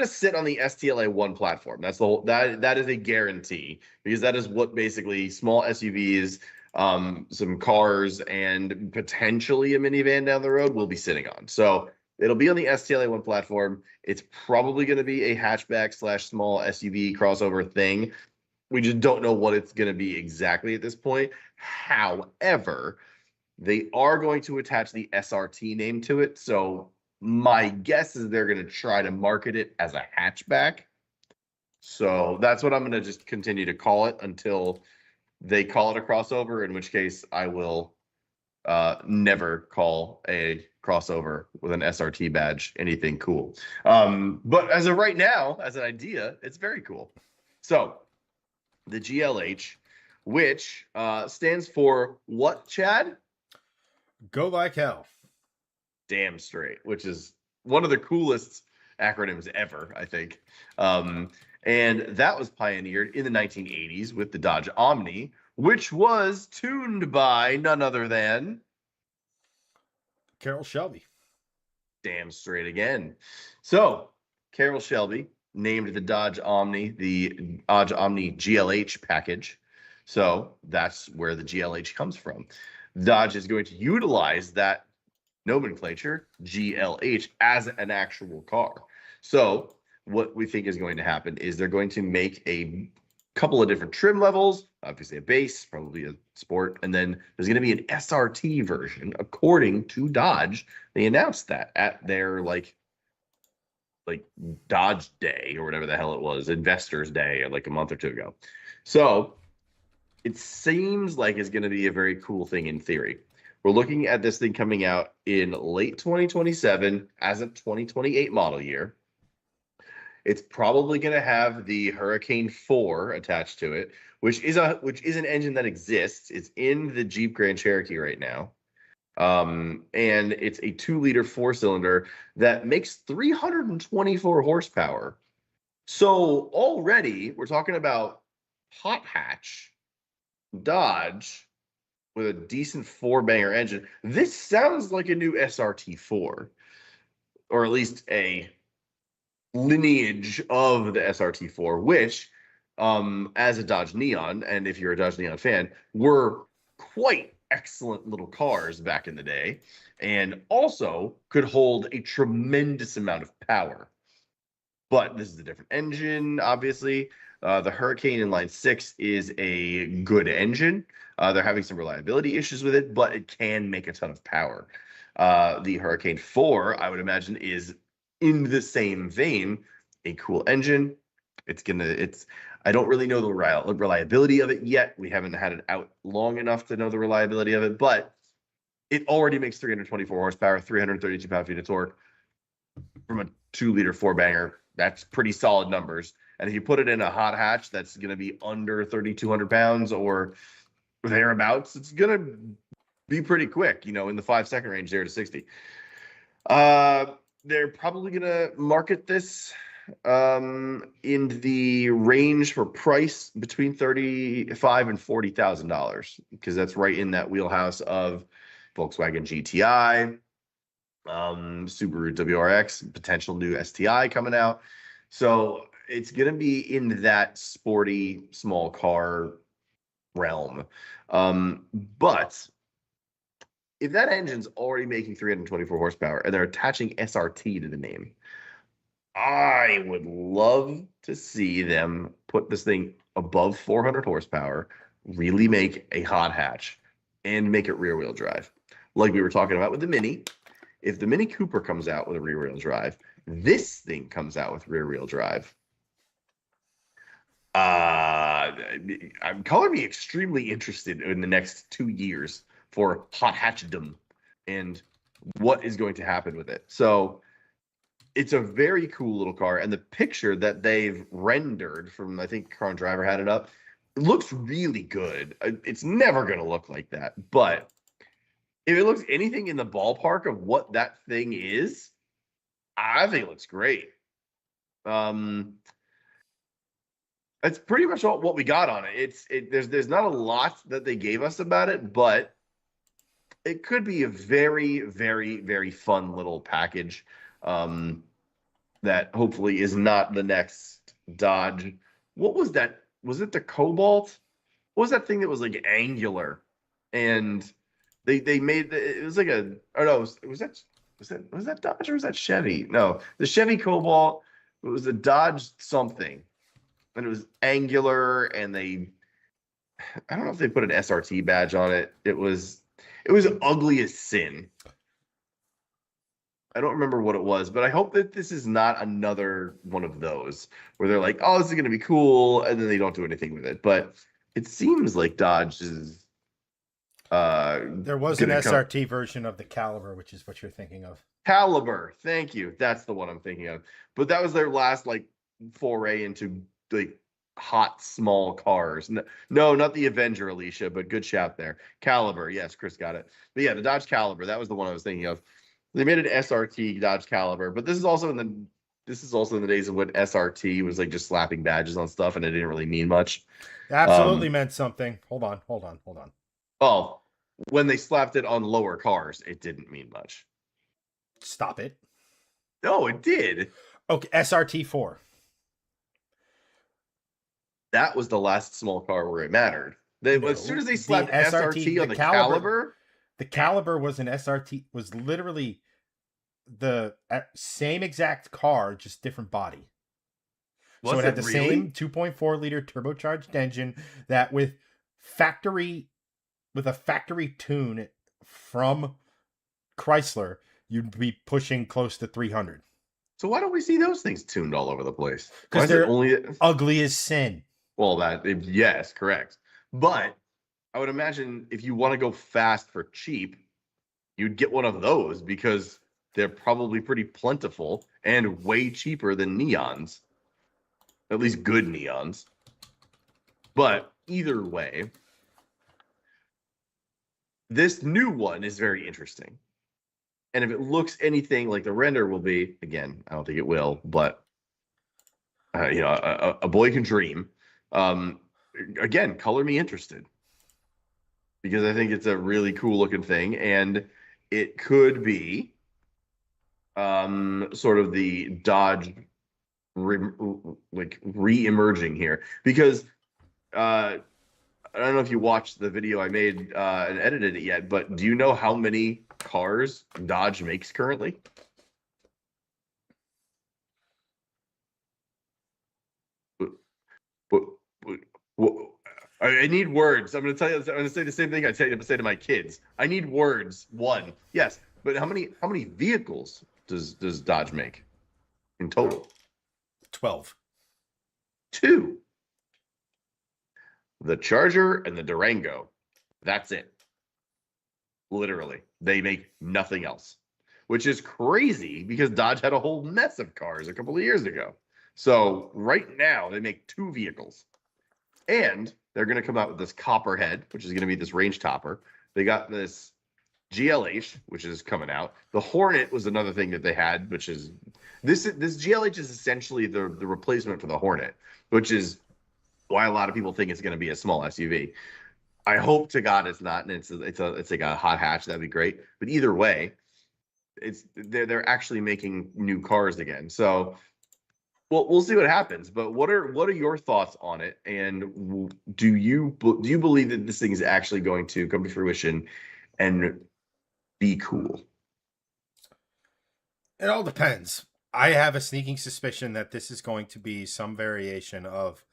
sit on the STLA1 platform. That's the whole that is a guarantee because that is what basically small SUVs, some cars, and potentially a minivan down the road will be sitting on. So It'll be on the STLA1 platform. It's probably going to be a hatchback / small SUV crossover thing. We just don't know what it's going to be exactly at this point. However, they are going to attach the SRT name to it. So my guess is they're going to try to market it as a hatchback. So that's what I'm going to just continue to call it until they call it a crossover, in which case I will never call a crossover with an SRT badge anything cool. But as of right now, as an idea, it's very cool. So the GLH, which stands for what, Chad? Go like hell. Damn straight, which is one of the coolest acronyms ever, I think. And that was pioneered in the 1980s with the Dodge Omni, which was tuned by none other than Carroll Shelby. damn straight again. So Carroll Shelby named the Dodge Omni the Dodge Omni GLH package. So that's where the GLH comes from. Dodge is going to utilize that nomenclature, GLH, as an actual car. So what we think is going to happen is they're going to make a couple of different trim levels, obviously a base, probably a sport, and then there's going to be an SRT version according to Dodge. They announced that at their like Dodge Day or whatever the hell it was, Investors Day, like a month or two ago. So it seems like it's going to be a very cool thing in theory. We're looking at this thing coming out in late 2027 as a 2028 model year. It's probably going to have the Hurricane 4 attached to it, which is an engine that exists. It's in the Jeep Grand Cherokee right now. And it's a 2-liter 4-cylinder that makes 324 horsepower. So already we're talking about hot hatch Dodge with a decent 4-banger engine. This sounds like a new SRT4, or at least a lineage of the SRT4, which, as a Dodge Neon, and if you're a Dodge Neon fan, were quite excellent little cars back in the day, and also could hold a tremendous amount of power. But this is a different engine, obviously. The Hurricane in line 6 is a good engine. They're having some reliability issues with it, but it can make a ton of power. The Hurricane 4, I would imagine, is in the same vein, a cool engine. I don't really know the reliability of it yet. We haven't had it out long enough to know the reliability of it, but it already makes 324 horsepower, 332 pound-feet of torque from a 2-liter 4-banger. That's pretty solid numbers. And if you put it in a hot hatch that's going to be under 3,200 pounds or thereabouts, it's going to be pretty quick, in the 5-second range, 0 to 60. They're probably going to market this in the range for price between $35,000 and $40,000, because that's right in that wheelhouse of Volkswagen GTI, Subaru WRX, potential new STI coming out. So it's going to be in that sporty small car realm. But if that engine's already making 324 horsepower and they're attaching SRT to the name, I would love to see them put this thing above 400 horsepower, really make a hot hatch, and make it rear-wheel drive. Like we were talking about with the Mini. If the Mini Cooper comes out with a rear-wheel drive, this thing comes out with rear-wheel drive. I'm calling me extremely interested in the next 2 years for hot hatchdom and what is going to happen with it. So it's a very cool little car, and the picture that they've rendered from, I think Car and Driver had it up, it looks really good. It's never going to look like that, but if it looks anything in the ballpark of what that thing is, I think it looks great. That's pretty much all what we got on it. There's not a lot that they gave us about it, but it could be a very, very, very fun little package that hopefully is not the next Dodge. What was that? Was it the Cobalt? What was that thing that was like angular? And they made it was like a, oh no, was that Was that Dodge or was that Chevy? No, the Chevy Cobalt. It was a Dodge something, and it was angular, and I don't know if they put an SRT badge on it. It was ugly as sin. I don't remember what it was, but I hope that this is not another one of those where they're like, "Oh, this is going to be cool," and then they don't do anything with it. But it seems like Dodge is There was an gonna come. SRT version of the Caliber, which is what you're thinking of. Caliber, thank you. That's the one I'm thinking of. But that was their last like foray into like hot small cars. No, not the Avenger, Alicia, but good shout there. Caliber, yes, Chris got it. But yeah, the Dodge Caliber, that was the one I was thinking of. They made an SRT Dodge Caliber, but this is also in the days of when SRT was like just slapping badges on stuff and it didn't really mean much. It absolutely meant something. Hold on. Oh, when they slapped it on lower cars, it didn't mean much. Stop it. No, it did. Okay, SRT4. That was the last small car where it mattered. No, as soon as they the slapped SRT on the Caliber, the Caliber was an SRT, was literally the same exact car, just different body. So it had the same 2.4 liter turbocharged engine that with a factory tune from Chrysler, you'd be pushing close to 300. So why don't we see those things tuned all over the place? Because they're only ugly as sin. Well, yes, correct. But I would imagine if you want to go fast for cheap, you'd get one of those because they're probably pretty plentiful and way cheaper than neons. At least good neons. But either way, this new one is very interesting. And if it looks anything like the render will be, again, I don't think it will, but a boy can dream. Again, color me interested because I think it's a really cool looking thing, and it could be sort of the Dodge re-emerging here because I don't know if you watched the video I made and edited it yet, but do you know how many cars Dodge makes currently? I need words. I'm going to tell you. I'm going to say the same thing I say to my kids. I need words. One, yes, but how many vehicles does Dodge make in total? 12. 2. The Charger and the Durango. That's it. Literally, they make nothing else, which is crazy because Dodge had a whole mess of cars a couple of years ago. So right now they make 2 vehicles, and they're going to come out with this Copperhead, which is going to be this range topper. They got this GLH, which is coming out. The Hornet was another thing that they had, which is this GLH is essentially the replacement for the Hornet, which is why a lot of people think it's going to be a small SUV. I hope to God it's not, and it's like a hot hatch. That'd be great. But either way, they're actually making new cars again. So we'll see what happens. But what are your thoughts on it? And do you believe that this thing is actually going to come to fruition and be cool? It all depends. I have a sneaking suspicion that this is going to be some variation of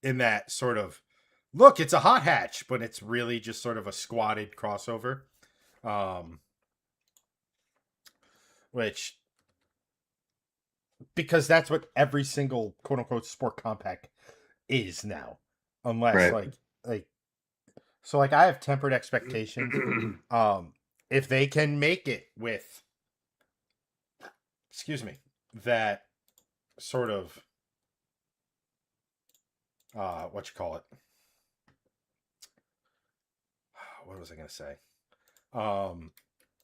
in that sort of look, it's a hot hatch, but it's really just sort of a squatted crossover. Which, because that's what every single quote unquote sport compact is now. Unless so I have tempered expectations. If they can make it with that sort of what you call it? What was I going to say?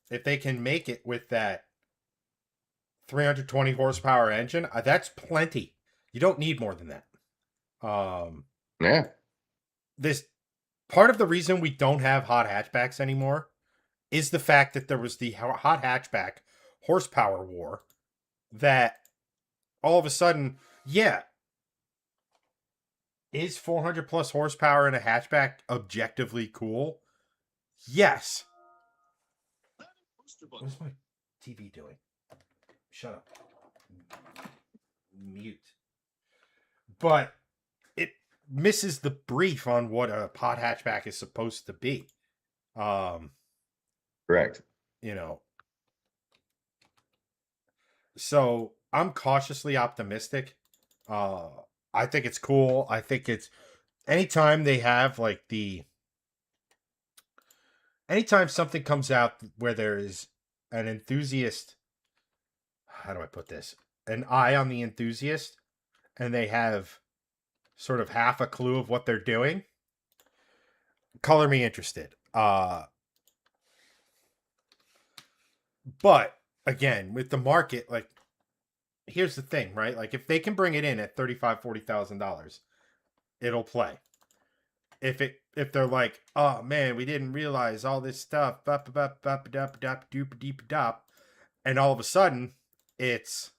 If they can make it with that 320 horsepower engine, that's plenty. You don't need more than that. Yeah. This part of the reason we don't have hot hatchbacks anymore is the fact that there was the hot hatchback horsepower war that all of a sudden, yeah, is 400 plus horsepower in a hatchback objectively cool? Yes. What's my TV doing? Shut up. Mute. But it misses the brief on what a pod hatchback is supposed to be. Correct. You know, so I'm cautiously optimistic. Uh, I think it's cool. I think it's anytime they have like anytime something comes out where there is an enthusiast, how do I put this? An eye on the enthusiast, and they have sort of half a clue of what they're doing, color me interested. But again, with the market, like here's the thing, right? Like if they can bring it in at $35,000-$40,000, it'll play. If they're like, oh man, we didn't realize all this stuff, and all of a sudden it's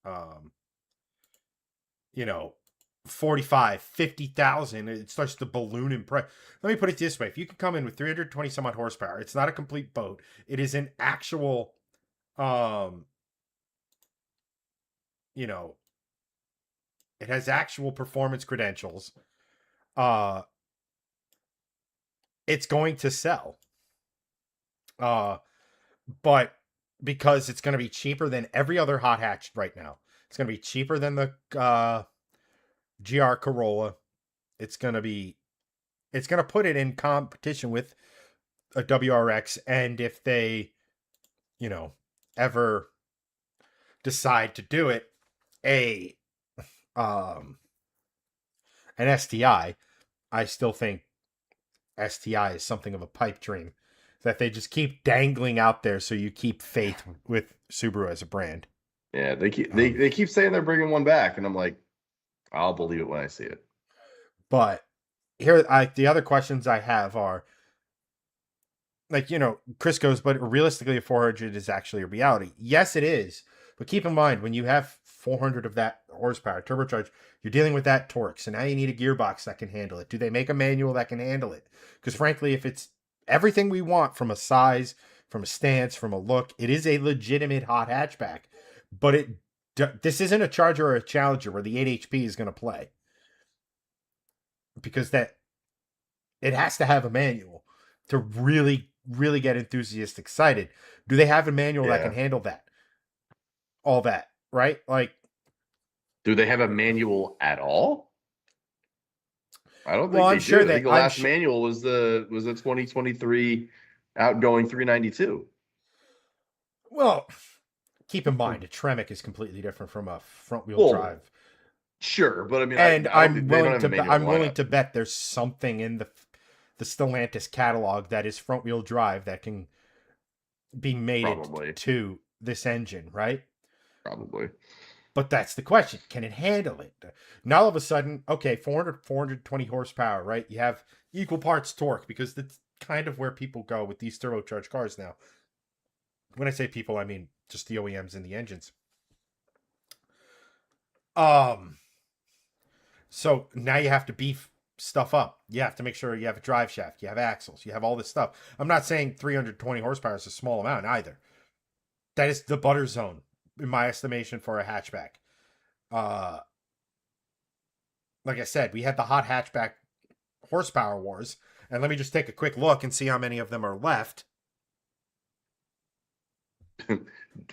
um you know 45, 50,000, it starts to balloon in price. Let me put it this way: if you can come in with 320 some odd horsepower, it's not a complete boat. It is an actual, um, you know, it has actual performance credentials. Uh, it's going to sell. Uh, but because it's going to be cheaper than every other hot hatch right now, it's going to be cheaper than the GR Corolla. It's going to put it in competition with a WRX, and if they, you know, ever decide to do it, a an STI, I still think STI is something of a pipe dream that they just keep dangling out there, so you keep faith with Subaru as a brand. Yeah, they keep saying they're bringing one back, and I'm like, I'll believe it when I see it. But the other questions I have are like, Chris goes, but realistically, a 400 is actually a reality. Yes, it is. But keep in mind, when you have 400 of that horsepower, turbocharged, you're dealing with that torque. So now you need a gearbox that can handle it. Do they make a manual that can handle it? Because frankly, if it's everything we want from a size, from a stance, from a look, it is a legitimate hot hatchback. But this isn't a Charger or a Challenger where the 8 HP is going to play. Because it has to have a manual to really, really get enthusiasts excited. Do they have a manual that can handle that? All that, right? Like, do they have a manual at all? I don't think I'm they sure do. I that think the last manual was the 2023 outgoing 392. Well, keep in mind, a Tremec is completely different from a front-wheel Well, drive. sure, but I mean, And I don't think they don't have a manual I'm willing lineup. to bet there's something in the Stellantis catalog that is front-wheel drive that can be mated Probably. to this engine, right? Probably. But that's the question. Can it handle it? Now all of a sudden, okay, 420 horsepower, right? You have equal parts torque, because that's kind of where people go with these turbocharged cars now. When I say people, I mean just the OEMs and the engines. So now you have to beef stuff up. You have to make sure you have a drive shaft, you have axles, you have all this stuff. I'm not saying 320 horsepower is a small amount either. That is the butter zone, in my estimation, for a hatchback. Like I said, we had the hot hatchback horsepower wars, and let me just take a quick look and see how many of them are left.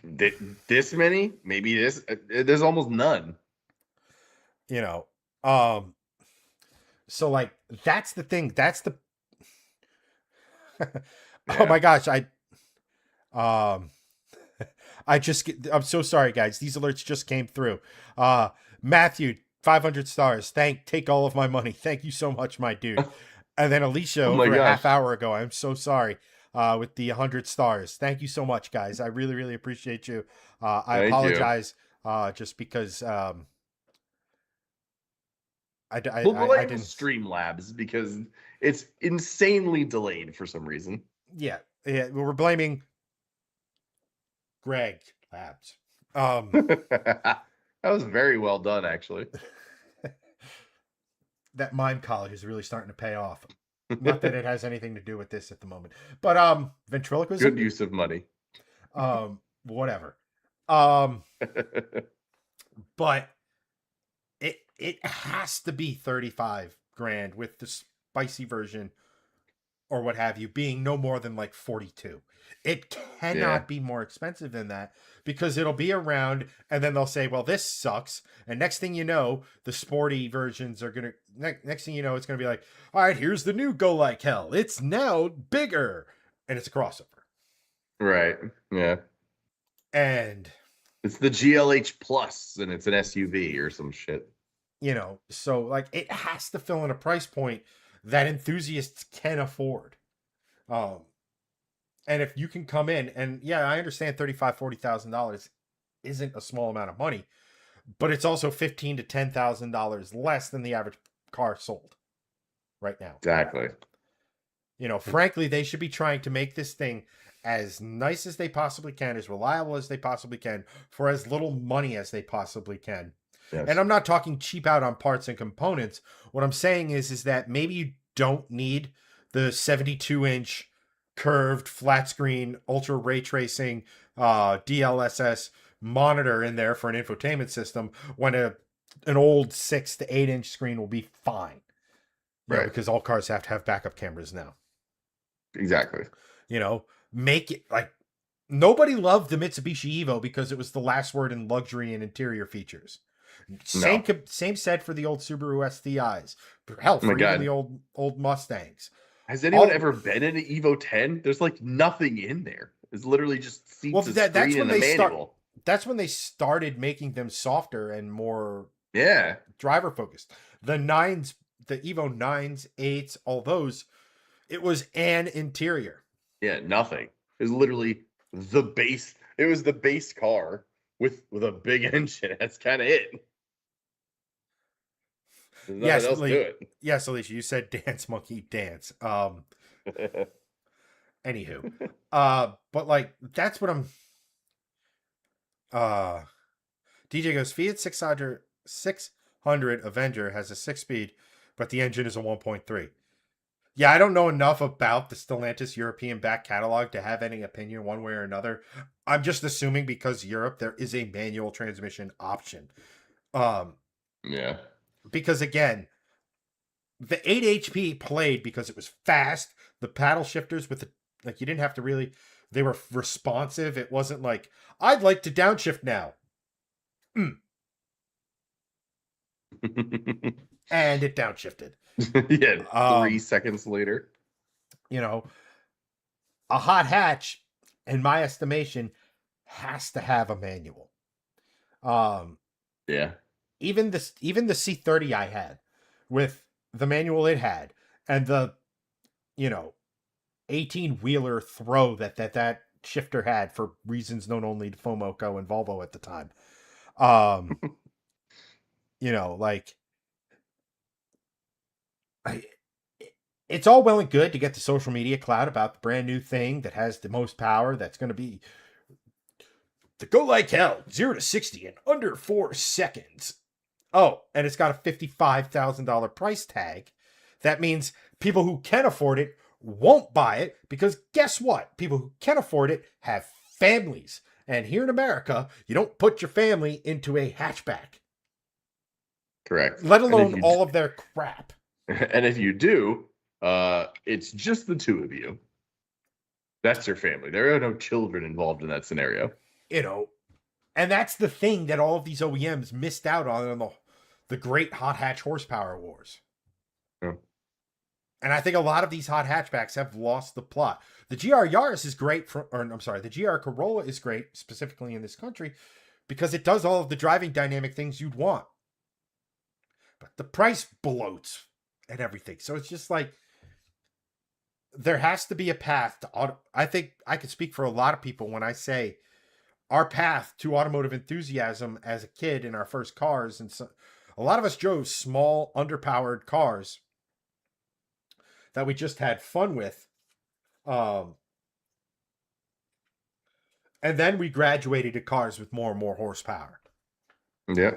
This many? Maybe this. There's almost none. So like that's the thing. That's the. Oh my gosh! Um, I'm so sorry, guys. These alerts just came through. Matthew, 500 stars. Take all of my money. Thank you so much, my dude. And then Alicia, Oh my over a half gosh. hour ago. I'm so sorry. With the 100 stars. Thank you so much, guys. I really, really appreciate you. I Thank you. apologize, just because We'll blame didn't. Streamlabs because it's insanely delayed for some reason. Yeah, we're blaming Greg Labs. That was very well done, actually. That mime college is really starting to pay off. Not that it has anything to do with this at the moment, but Good ventriloquism, use of money. whatever. Um, but it has to be 35 grand with the spicy version or what have you being no more than like 42. It Yeah. cannot be more expensive than that because it'll be around and then they'll say, well, this sucks. And next thing you know, the sporty versions are going to, next thing you know, it's going to be like, all right, here's the new Go Like Hell. It's now bigger. And it's a crossover. Right. Yeah. And, It's the GLH Plus and it's an SUV or some shit. so like it has to fill in a price point that enthusiasts can afford. Um, and if you can come in and yeah, I understand $35,000-$40,000 isn't a small amount of money, but it's also $15,000 to $10,000 less than the average car sold right now. Exactly. Frankly, they should be trying to make this thing as nice as they possibly can, as reliable as they possibly can, for as little money as they possibly can. And Yes. I'm not talking cheap out on parts and components. What I'm saying is that maybe you don't need the 72-inch curved flat screen ultra ray tracing DLSS monitor in there for an infotainment system when an old 6 to 8 inch screen will be fine. Right. Because all cars have to have backup cameras now. Exactly. Make it like nobody loved the Mitsubishi Evo because it was the last word in luxury and interior features. No. Same said for the old Subaru STIs. Hell, Oh my for even the God. old Mustangs. Has anyone All ever been in an Evo 10? There's like nothing in there. It's literally just well, seats, a that's screen, when and a they start. manual. That's when they started making them softer and more Yeah. driver focused. The nines, the Evo nines, eights, all those. It was an interior. Yeah. Nothing. It was literally the base. It was the base car with a big engine. That's kind of it. There's nothing Yes, else to it. yes, Alicia, you said dance monkey dance. Anywho, but like that's what I'm. Uh, DJ goes Fiat 600 Avenger has a 6 speed, but the engine is a 1.3. Yeah, I don't know enough about the Stellantis European back catalog to have any opinion one way or another. I'm just assuming because Europe there is a manual transmission option. Um, Yeah. because again, the 8 HP played because it was fast. The paddle shifters with the like you didn't have to really they were responsive. It wasn't like I'd like to downshift now. And it downshifted. Yeah. Um, 3 seconds later. you know, a hot hatch, in my estimation, has to have a manual. Um, Yeah. even the C30 I had with the manual it had and the you know 18 wheeler throw that shifter had for reasons known only to Fomoco and Volvo at the time. Um, like I, it's all well and good to get the social media cloud about the brand new thing that has the most power that's going to be the Go Like Hell 0 to 60 in under 4 seconds. Oh, and it's got a $55,000 price tag. That means people who can afford it won't buy it because guess what? People who can afford it have families. And here in America, you don't put your family into a hatchback, Correct. let And if alone you all of their crap. and if you do, it's just the two of you. That's your family. There are no children involved in that scenario. You know, and that's the thing that all of these OEMs missed out on the great hot hatch horsepower wars. Yeah. And I think a lot of these hot hatchbacks have lost the plot. The GR Yaris is great the GR Corolla is great specifically in this country because it does all of the driving dynamic things you'd want. But the price bloats and everything. So it's just like there has to be a path to auto. I think I could speak for a lot of people when I say our path to automotive enthusiasm as a kid in our first cars, and so a lot of us drove small, underpowered cars that we just had fun with. Um, and then we graduated to cars with more and more horsepower. Yeah.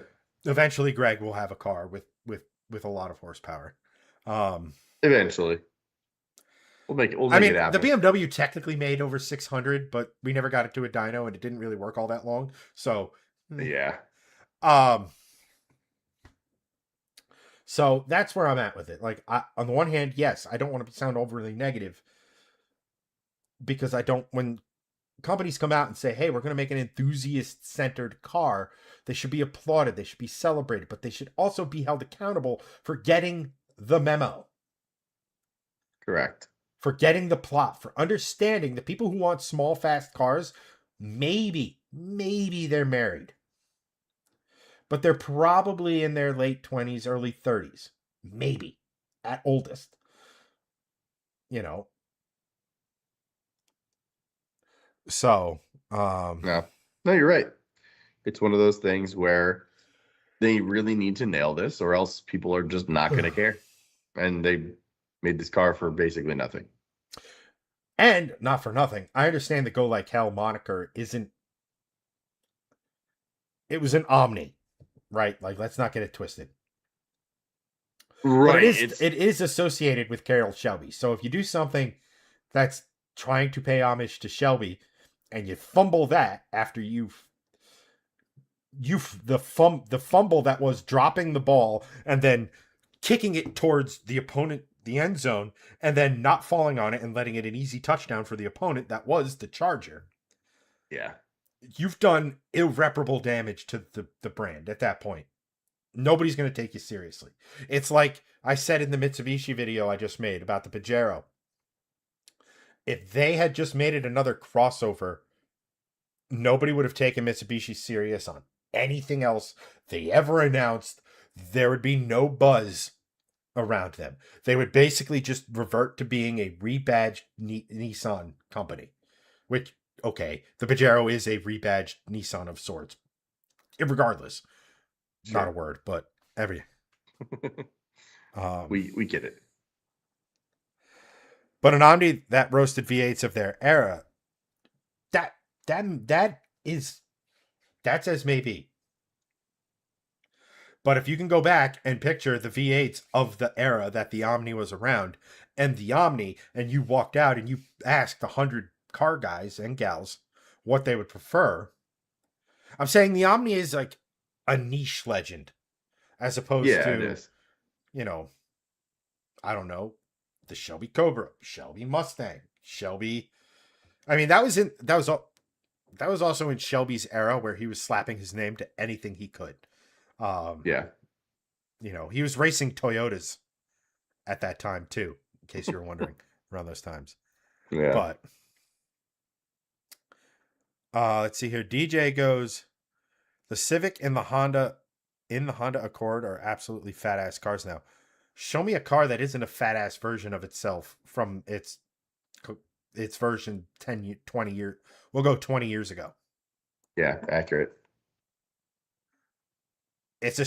Eventually, Greg will have a car with a lot of horsepower. Eventually. We'll I make mean, it the happen. BMW technically made over 600, but we never got it to a dyno, and it didn't really work all that long. So, Yeah. um, so that's where I'm at with it. Like, on the one hand, yes, I don't want to sound overly negative because I don't. When companies come out and say, "Hey, we're going to make an enthusiast-centered car," they should be applauded. They should be celebrated, but they should also be held accountable for getting the memo, Correct. for getting the plot, for understanding the people who want small, fast cars. Maybe they're married, but they're probably in their late 20s, early 30s, maybe at oldest. You know, so No. No, you're right. It's one of those things where they really need to nail this, or else people are just not going to care. And they made this car for basically nothing. and not for nothing, I understand the Go Like Hell moniker isn't. It was an Omni, right? Like, let's not get it twisted. But it Right. is it is associated with Carroll Shelby. So if you do something that's trying to pay homage to Shelby, and you fumble that after the fumble that was dropping the ball and then kicking it towards the opponent, the end zone, and then not falling on it and letting it an easy touchdown for the opponent, that was the Charger. Yeah. You've done irreparable damage to the brand at that point. Nobody's going to take you seriously. It's like I said in the Mitsubishi video I just made about the Pajero. If they had just made it another crossover, nobody would have taken Mitsubishi serious on anything else they ever announced. There would be no buzz around them. They would basically just revert to being a rebadged Nissan company. Which, okay, the Pajero is a rebadged Nissan of sorts. Regardless, not a Sure. word, but every. We get it. But an Omni that roasted V8s of their era, that that is that's as may be. But if you can go back and picture the V8s of the era that the Omni was around, and the Omni, and you walked out and you asked 100 car guys and gals what they would prefer, I'm saying the Omni is like a niche legend, as opposed Yeah, it to, is. you know, I don't know, the Shelby Cobra, Shelby Mustang, Shelby. I mean, that was also in Shelby's era where he was slapping his name to anything he could. Um, Yeah. he was racing Toyotas at that time too, in case you were wondering, around those times. Yeah. But let's see here. DJ goes, the Civic and the Honda Accord are absolutely fat ass cars now. Show me a car that isn't a fat ass version of itself from its version 10 20 years. We'll go 20 years ago. Yeah. Accurate. It's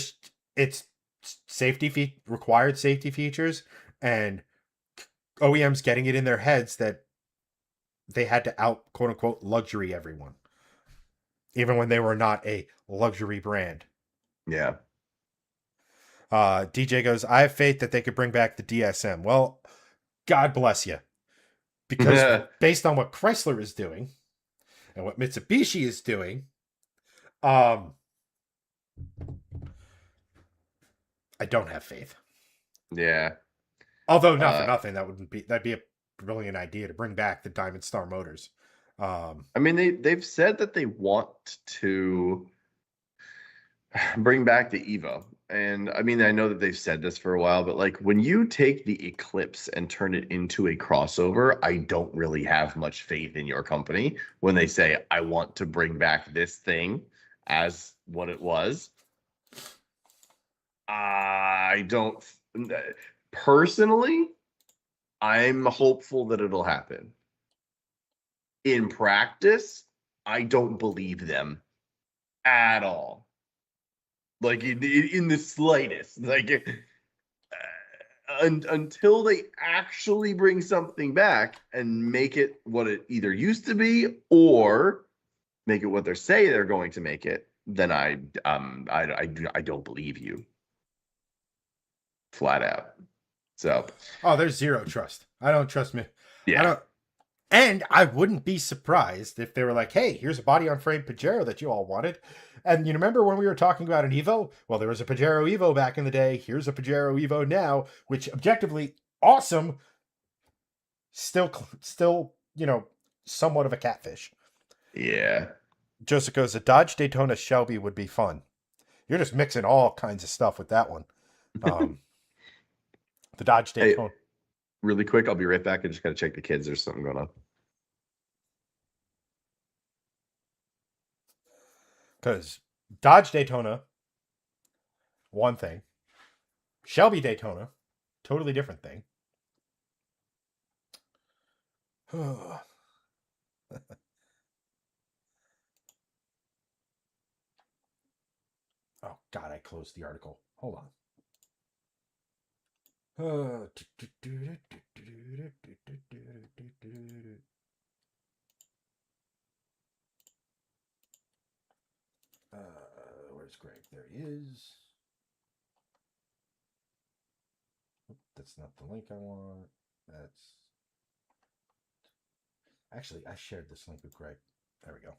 required safety features, and OEMs getting it in their heads that they had to out quote unquote luxury everyone, even when they were not a luxury brand. Yeah. DJ goes, I have faith that they could bring back the DSM. Well, God bless you, because based on what Chrysler is doing and what Mitsubishi is doing, I don't have faith. Yeah. Although not for nothing, that'd be a brilliant idea to bring back the Diamond Star motors. I mean, they've said that they want to bring back the Evo. And I mean, I know that they've said this for a while, but like when you take the Eclipse and turn it into a crossover, I don't really have much faith in your company when they say, I want to bring back this thing as what it was. I don't personally, I'm hopeful that it'll happen. In practice, I don't believe them at all. Like in the slightest. Like until they actually bring something back and make it what it either used to be or make it what they say they're going to make it, then I don't believe you. Flat out. So there's zero trust. I don't trust me. I Yeah. don't, and I wouldn't be surprised if they were like, "Hey, here's a body on frame Pajero that you all wanted." And you remember when we were talking about an Evo? Well, there was a Pajero Evo back in the day. Here's a Pajero Evo now, which objectively awesome. Still, somewhat of a catfish. Yeah. Joseph goes, a Dodge Daytona Shelby would be fun. You're just mixing all kinds of stuff with that one. Um, the Dodge Hey, Daytona. really quick, I'll be right back. I just gotta check the kids. There's something going on. Because Dodge Daytona, one thing. Shelby Daytona, totally different thing. Oh, God, I closed the article. Hold on. Where's Greg? There he is. That's not the link I want. That's actually I shared this link with Greg. There we go.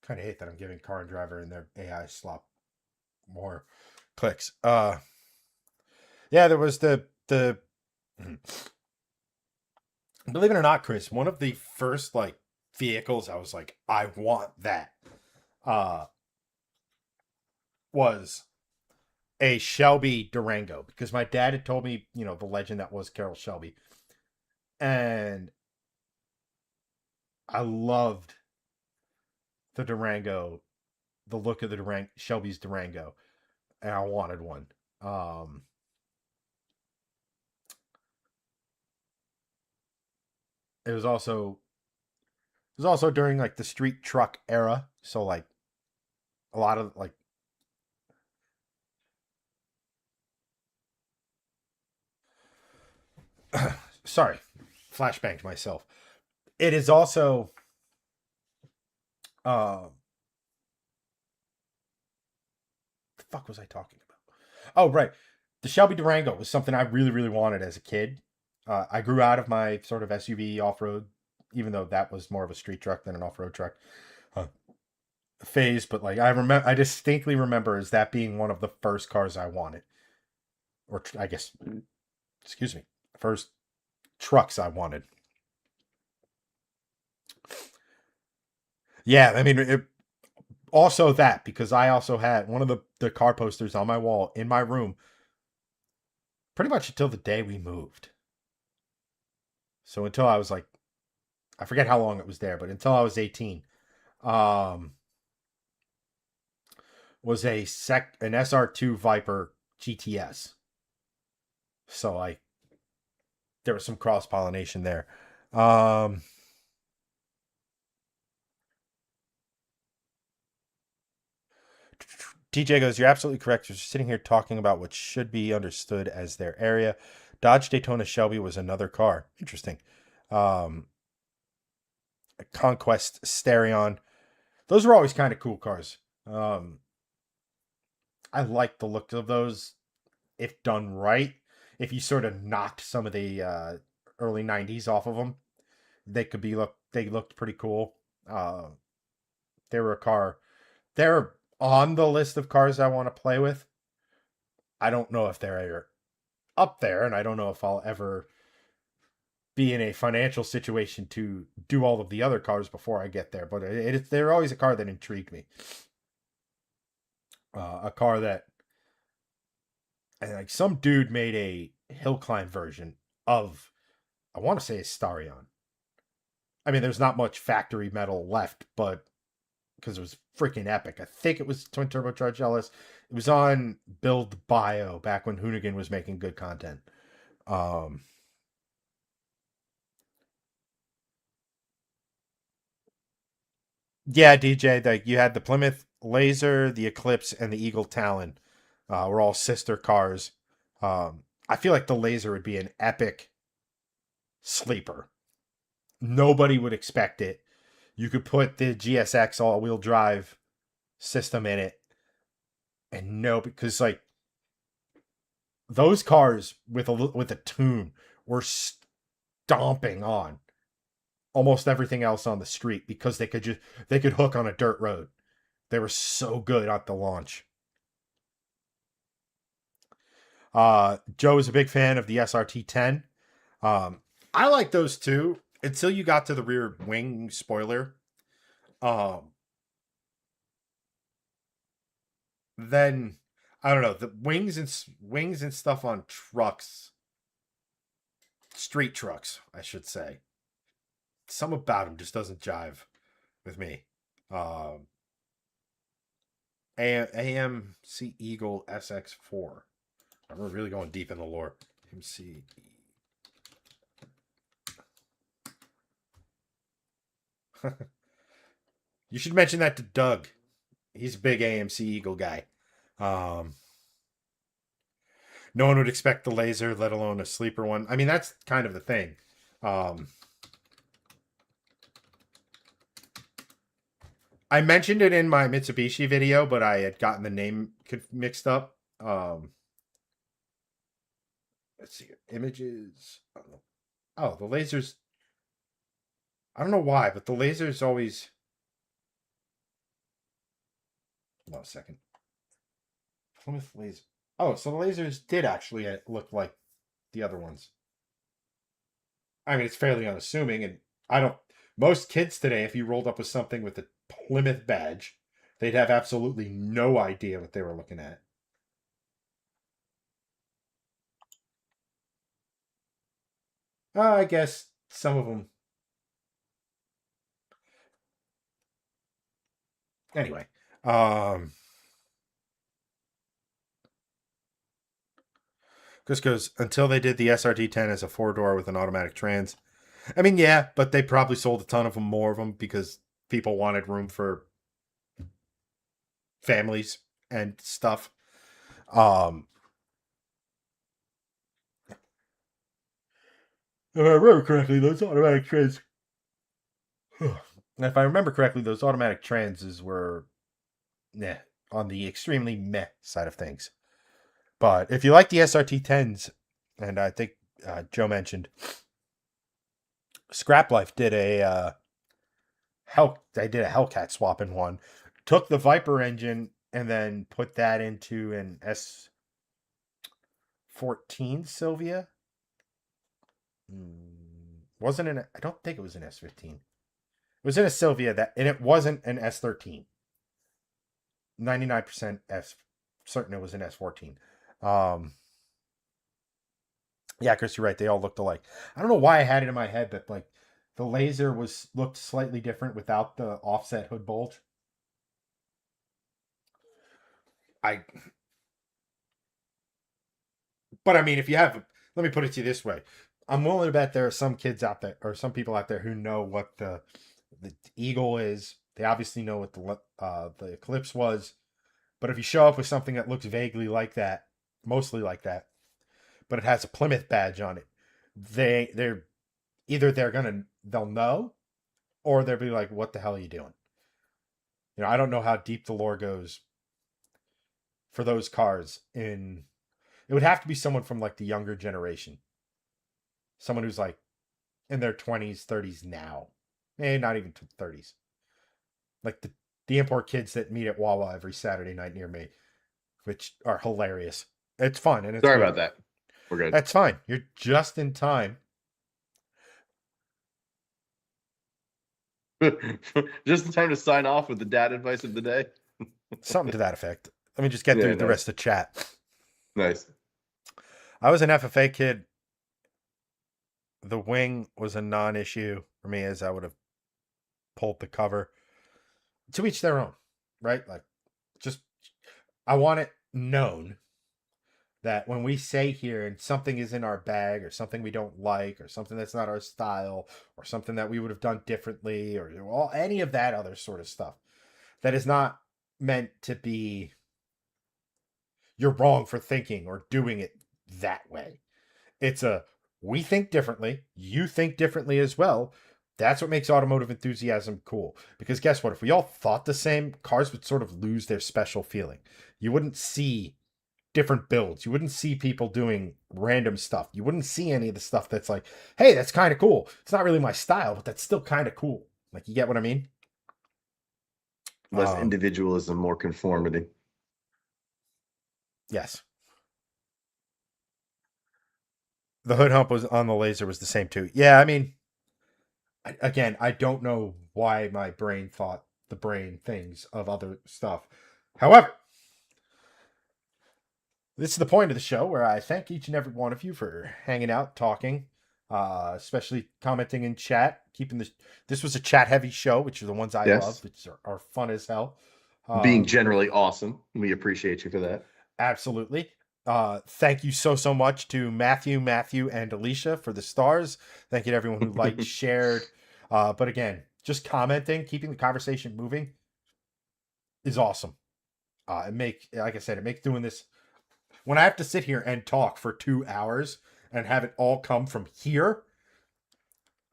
Kind of hate that I'm giving Car and Driver and their AI slop more clicks. Yeah, there was the believe it or not, Chris, one of the first like vehicles I was like, I want that. Uh was a Shelby Durango because my dad had told me, the legend that was Carroll Shelby. And I loved the Durango, the look of the Shelby's Durango, and I wanted one. Um, it was also during like the street truck era, so like a lot of like sorry, flashbanged myself. It is also uh the fuck was I talking about? Oh, right. The Shelby Durango was something I really, really wanted as a kid. I grew out of my sort of SUV off road, even though that was more of a street truck than an off road truck uh, phase. But like I distinctly remember as that being one of the first cars I wanted, or I guess, excuse me, first trucks I wanted. Yeah, I mean, also that because I also had one of the car posters on my wall in my room pretty much until the day we moved. So until I was like, I forget how long it was there, but until I was 18, um, was an SR2 Viper GTS. So like there was some cross pollination there. Um, TJ goes, you're absolutely correct. You're sitting here talking about what should be understood as their area. Dodge Daytona Shelby was another car. Interesting. Um, Conquest Stereon. Those were always kind of cool cars. I like the look of those if done right. If you sort of knocked some of the early '90s off of them, they looked pretty cool. Uh, they were a car. They're on the list of cars I want to play with. I don't know if they're up there, and I don't know if I'll ever be in a financial situation to do all of the other cars before I get there. But they're always a car that intrigued me. A car that and like some dude made a hill climb version of I want to say a Starion. I mean, there's not much factory metal left, but because it was freaking epic. I think it was twin turbocharged LS. It was on Build Bio back when Hoonigan was making good content. Um, yeah, DJ, like you had the Plymouth Laser, the Eclipse, and the Eagle Talon. Were all sister cars. I feel like the Laser would be an epic sleeper. Nobody would expect it. You could put the GSX all-wheel drive system in it, and no, because like those cars with a tune were stomping on almost everything else on the street because they could hook on a dirt road. They were so good at the launch. Joe is a big fan of the SRT 10. I like those too until you got to the rear wing spoiler. Then I don't know, the wings and stuff on trucks, street trucks, I should say. Some about them just doesn't jive with me. AMC Eagle SX4. I'm really going deep in the lore. AMC. You should mention that to Doug. He's a big AMC Eagle guy. No one would expect the laser, let alone a sleeper one. I mean, that's kind of the thing. I mentioned it in my Mitsubishi video, but I had gotten the name mixed up. Let's see. Images. Oh, the lasers. I don't know why, but the lasers always. Hold on a second. Plymouth laser. Oh, so the lasers did actually look like the other ones. I mean, it's fairly unassuming, and I don't. Most kids today, if you rolled up with something with a Plymouth badge, they'd have absolutely no idea what they were looking at. I guess some of them. Anyway, just goes until they did the SRT10 as a 4-door with an automatic trans. I mean, yeah, but they probably sold a ton of them, more of them, because people wanted room for families and stuff. If I remember correctly, those automatic trans. If I remember correctly, those automatic transes were on the extremely meh side of things. But if you like the SRT 10s, and I think Joe mentioned, Scrap Life did a Hellcat swap in one. Took the Viper engine and then put that into an S14 Sylvia. Wasn't an I don't think it was an S15. It was in a Sylvia and it wasn't an S13. 99% certain it was an S14. Yeah, Chris, you're right. They all looked alike. I don't know why I had it in my head, but like the laser looked slightly different without the offset hood bulge. But I mean, if you have, let me put it to you this way: I'm willing to bet there are some kids out there or some people out there who know what the Eagle is. They obviously know what the Eclipse was. But if you show up with something that looks vaguely like that, mostly like that, but it has a Plymouth badge on it, they're either they'll know, or they'll be like, "What the hell are you doing?" You know, I don't know how deep the lore goes for those cars. It would have to be someone from like the younger generation, someone who's like in their 20s, 30s now, not even 30s, like the import kids that meet at Wawa every Saturday night near me, which are hilarious. It's fun and it's Sorry good. about that. We're good. That's fine. You're just in time. Just in time to sign off with the dad advice of the day. Something to that effect. Let me just get through the rest of the chat. Nice. I was an FFA kid. The wing was a non-issue for me, as I would have pulled the cover. To each their own, right? Like, just I want it known that when we say here and something is in our bag or something we don't like or something that's not our style or something that we would have done differently or any of that other sort of stuff, that is not meant to be you're wrong for thinking or doing it that way. It's we think differently, you think differently as well. That's what makes automotive enthusiasm cool. Because guess what? If we all thought the same, cars would sort of lose their special feeling. You wouldn't see different builds. You wouldn't see people doing random stuff. You wouldn't see any of the stuff that's like, hey, that's kind of cool. It's not really my style, but that's still kind of cool. Like, you get what I mean? Less individualism, more conformity. Yes. The hood hump was on the Laser was the same too. Yeah, I mean, again, I don't know why my brain thought the brain things of other stuff. However, this is the point of the show where I thank each and every one of you for hanging out, talking, especially commenting in chat. Keeping this. This was a chat heavy show, which are the ones I love, Yes. which are fun as hell. Being generally awesome. We appreciate you for that. Absolutely. Thank you so much to Matthew, and Alicia for the stars. Thank you to everyone who liked, shared. But again, just commenting, keeping the conversation moving is awesome. Like I said, it makes doing this when I have to sit here and talk for 2 hours and have it all come from here.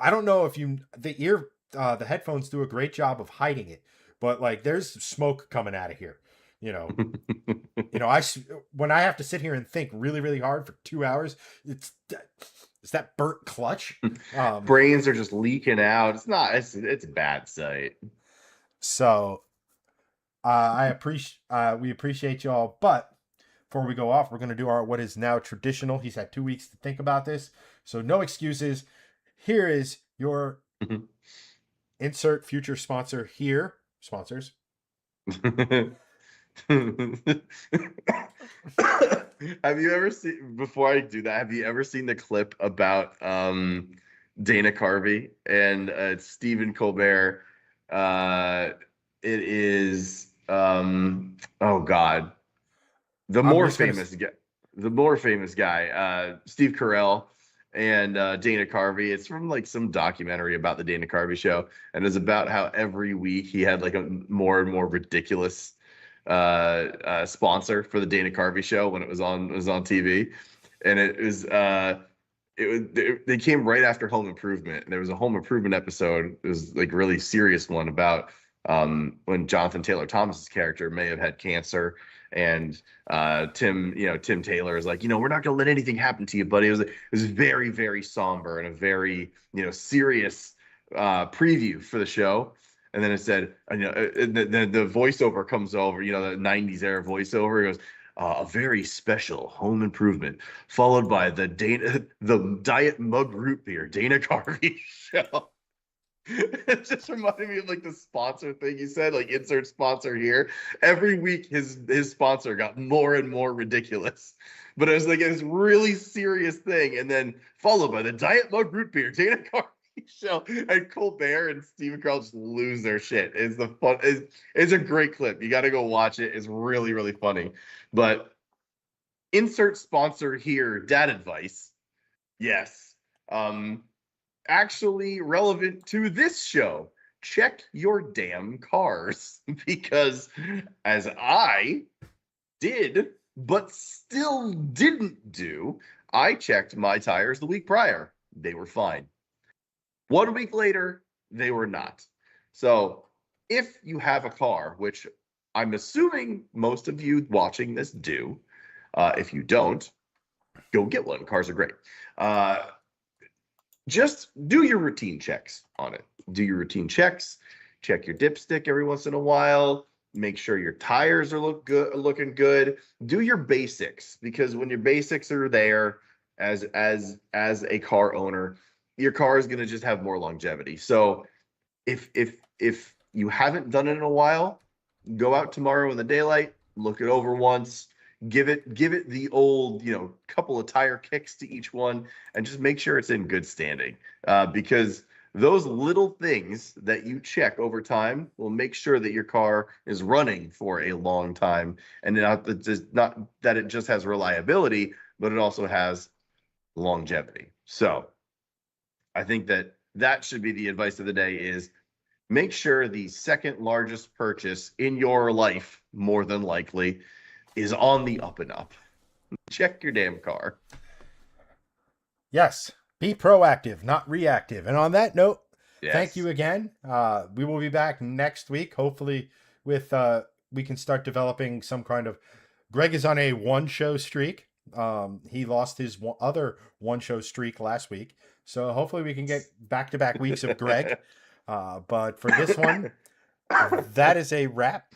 I don't know if the headphones do a great job of hiding it, but like there's smoke coming out of here. You know, when I have to sit here and think really, really hard for 2 hours, it's that burnt clutch. Brains are just leaking out. It's not. It's a bad sight. So, we appreciate y'all. But before we go off, we're gonna do our what is now traditional. He's had 2 weeks to think about this, so no excuses. Here is your insert future sponsor here. Sponsors. Have you ever seen, before I do that, have you ever seen the clip about Dana Carvey and Stephen Colbert? It is oh God, the more famous guy, Steve Carell and Dana Carvey. It's from like some documentary about the Dana Carvey show, and it's about how every week he had like a more and more ridiculous sponsor for the Dana Carvey show when it was on TV, and they came right after Home Improvement, and there was a Home Improvement episode. It was like a really serious one about when Jonathan Taylor Thomas's character may have had cancer, and Tim Taylor is like, we're not gonna let anything happen to you, buddy. It was very, very somber and a very serious preview for the show. And then it said, the voiceover comes over, the 90s era voiceover. It goes, a very special Home Improvement, followed by the Diet Mug Root Beer Dana Carvey show. It just reminded me of like the sponsor thing you said, like insert sponsor here. Every week his sponsor got more and more ridiculous. But it was like this really serious thing, and then followed by the Diet Mug Root Beer Dana Carvey show, and Colbert and Stephen Carell just lose their shit. It's a great clip. You got to go watch it. It's really, really funny. But insert sponsor here, dad advice. Yes. Actually relevant to this show. Check your damn cars, because as I did, but still didn't do, I checked my tires the week prior. They were fine. 1 week later, they were not. So if you have a car, which I'm assuming most of you watching this do, if you don't, go get one. Cars are great. Just do your routine checks on it. Do your routine checks. Check your dipstick every once in a while. Make sure your tires are looking good. Do your basics, because when your basics are there as a car owner, your car is going to just have more longevity. So if you haven't done it in a while, go out tomorrow in the daylight, look it over once, give it the old, couple of tire kicks to each one, and just make sure it's in good standing. Because those little things that you check over time will make sure that your car is running for a long time, and not that it just has reliability, but it also has longevity. So I think that should be the advice of the day, is make sure the second largest purchase in your life, more than likely, is on the up and up. Check your damn car. Yes. Be proactive, not reactive. And on that note, Yes. Thank you again. We will be back next week, hopefully with we can start developing some kind of Greg is on a one-show streak. He lost his other one-show streak last week, so hopefully we can get back-to-back weeks of Greg. But for this one, that is a wrap.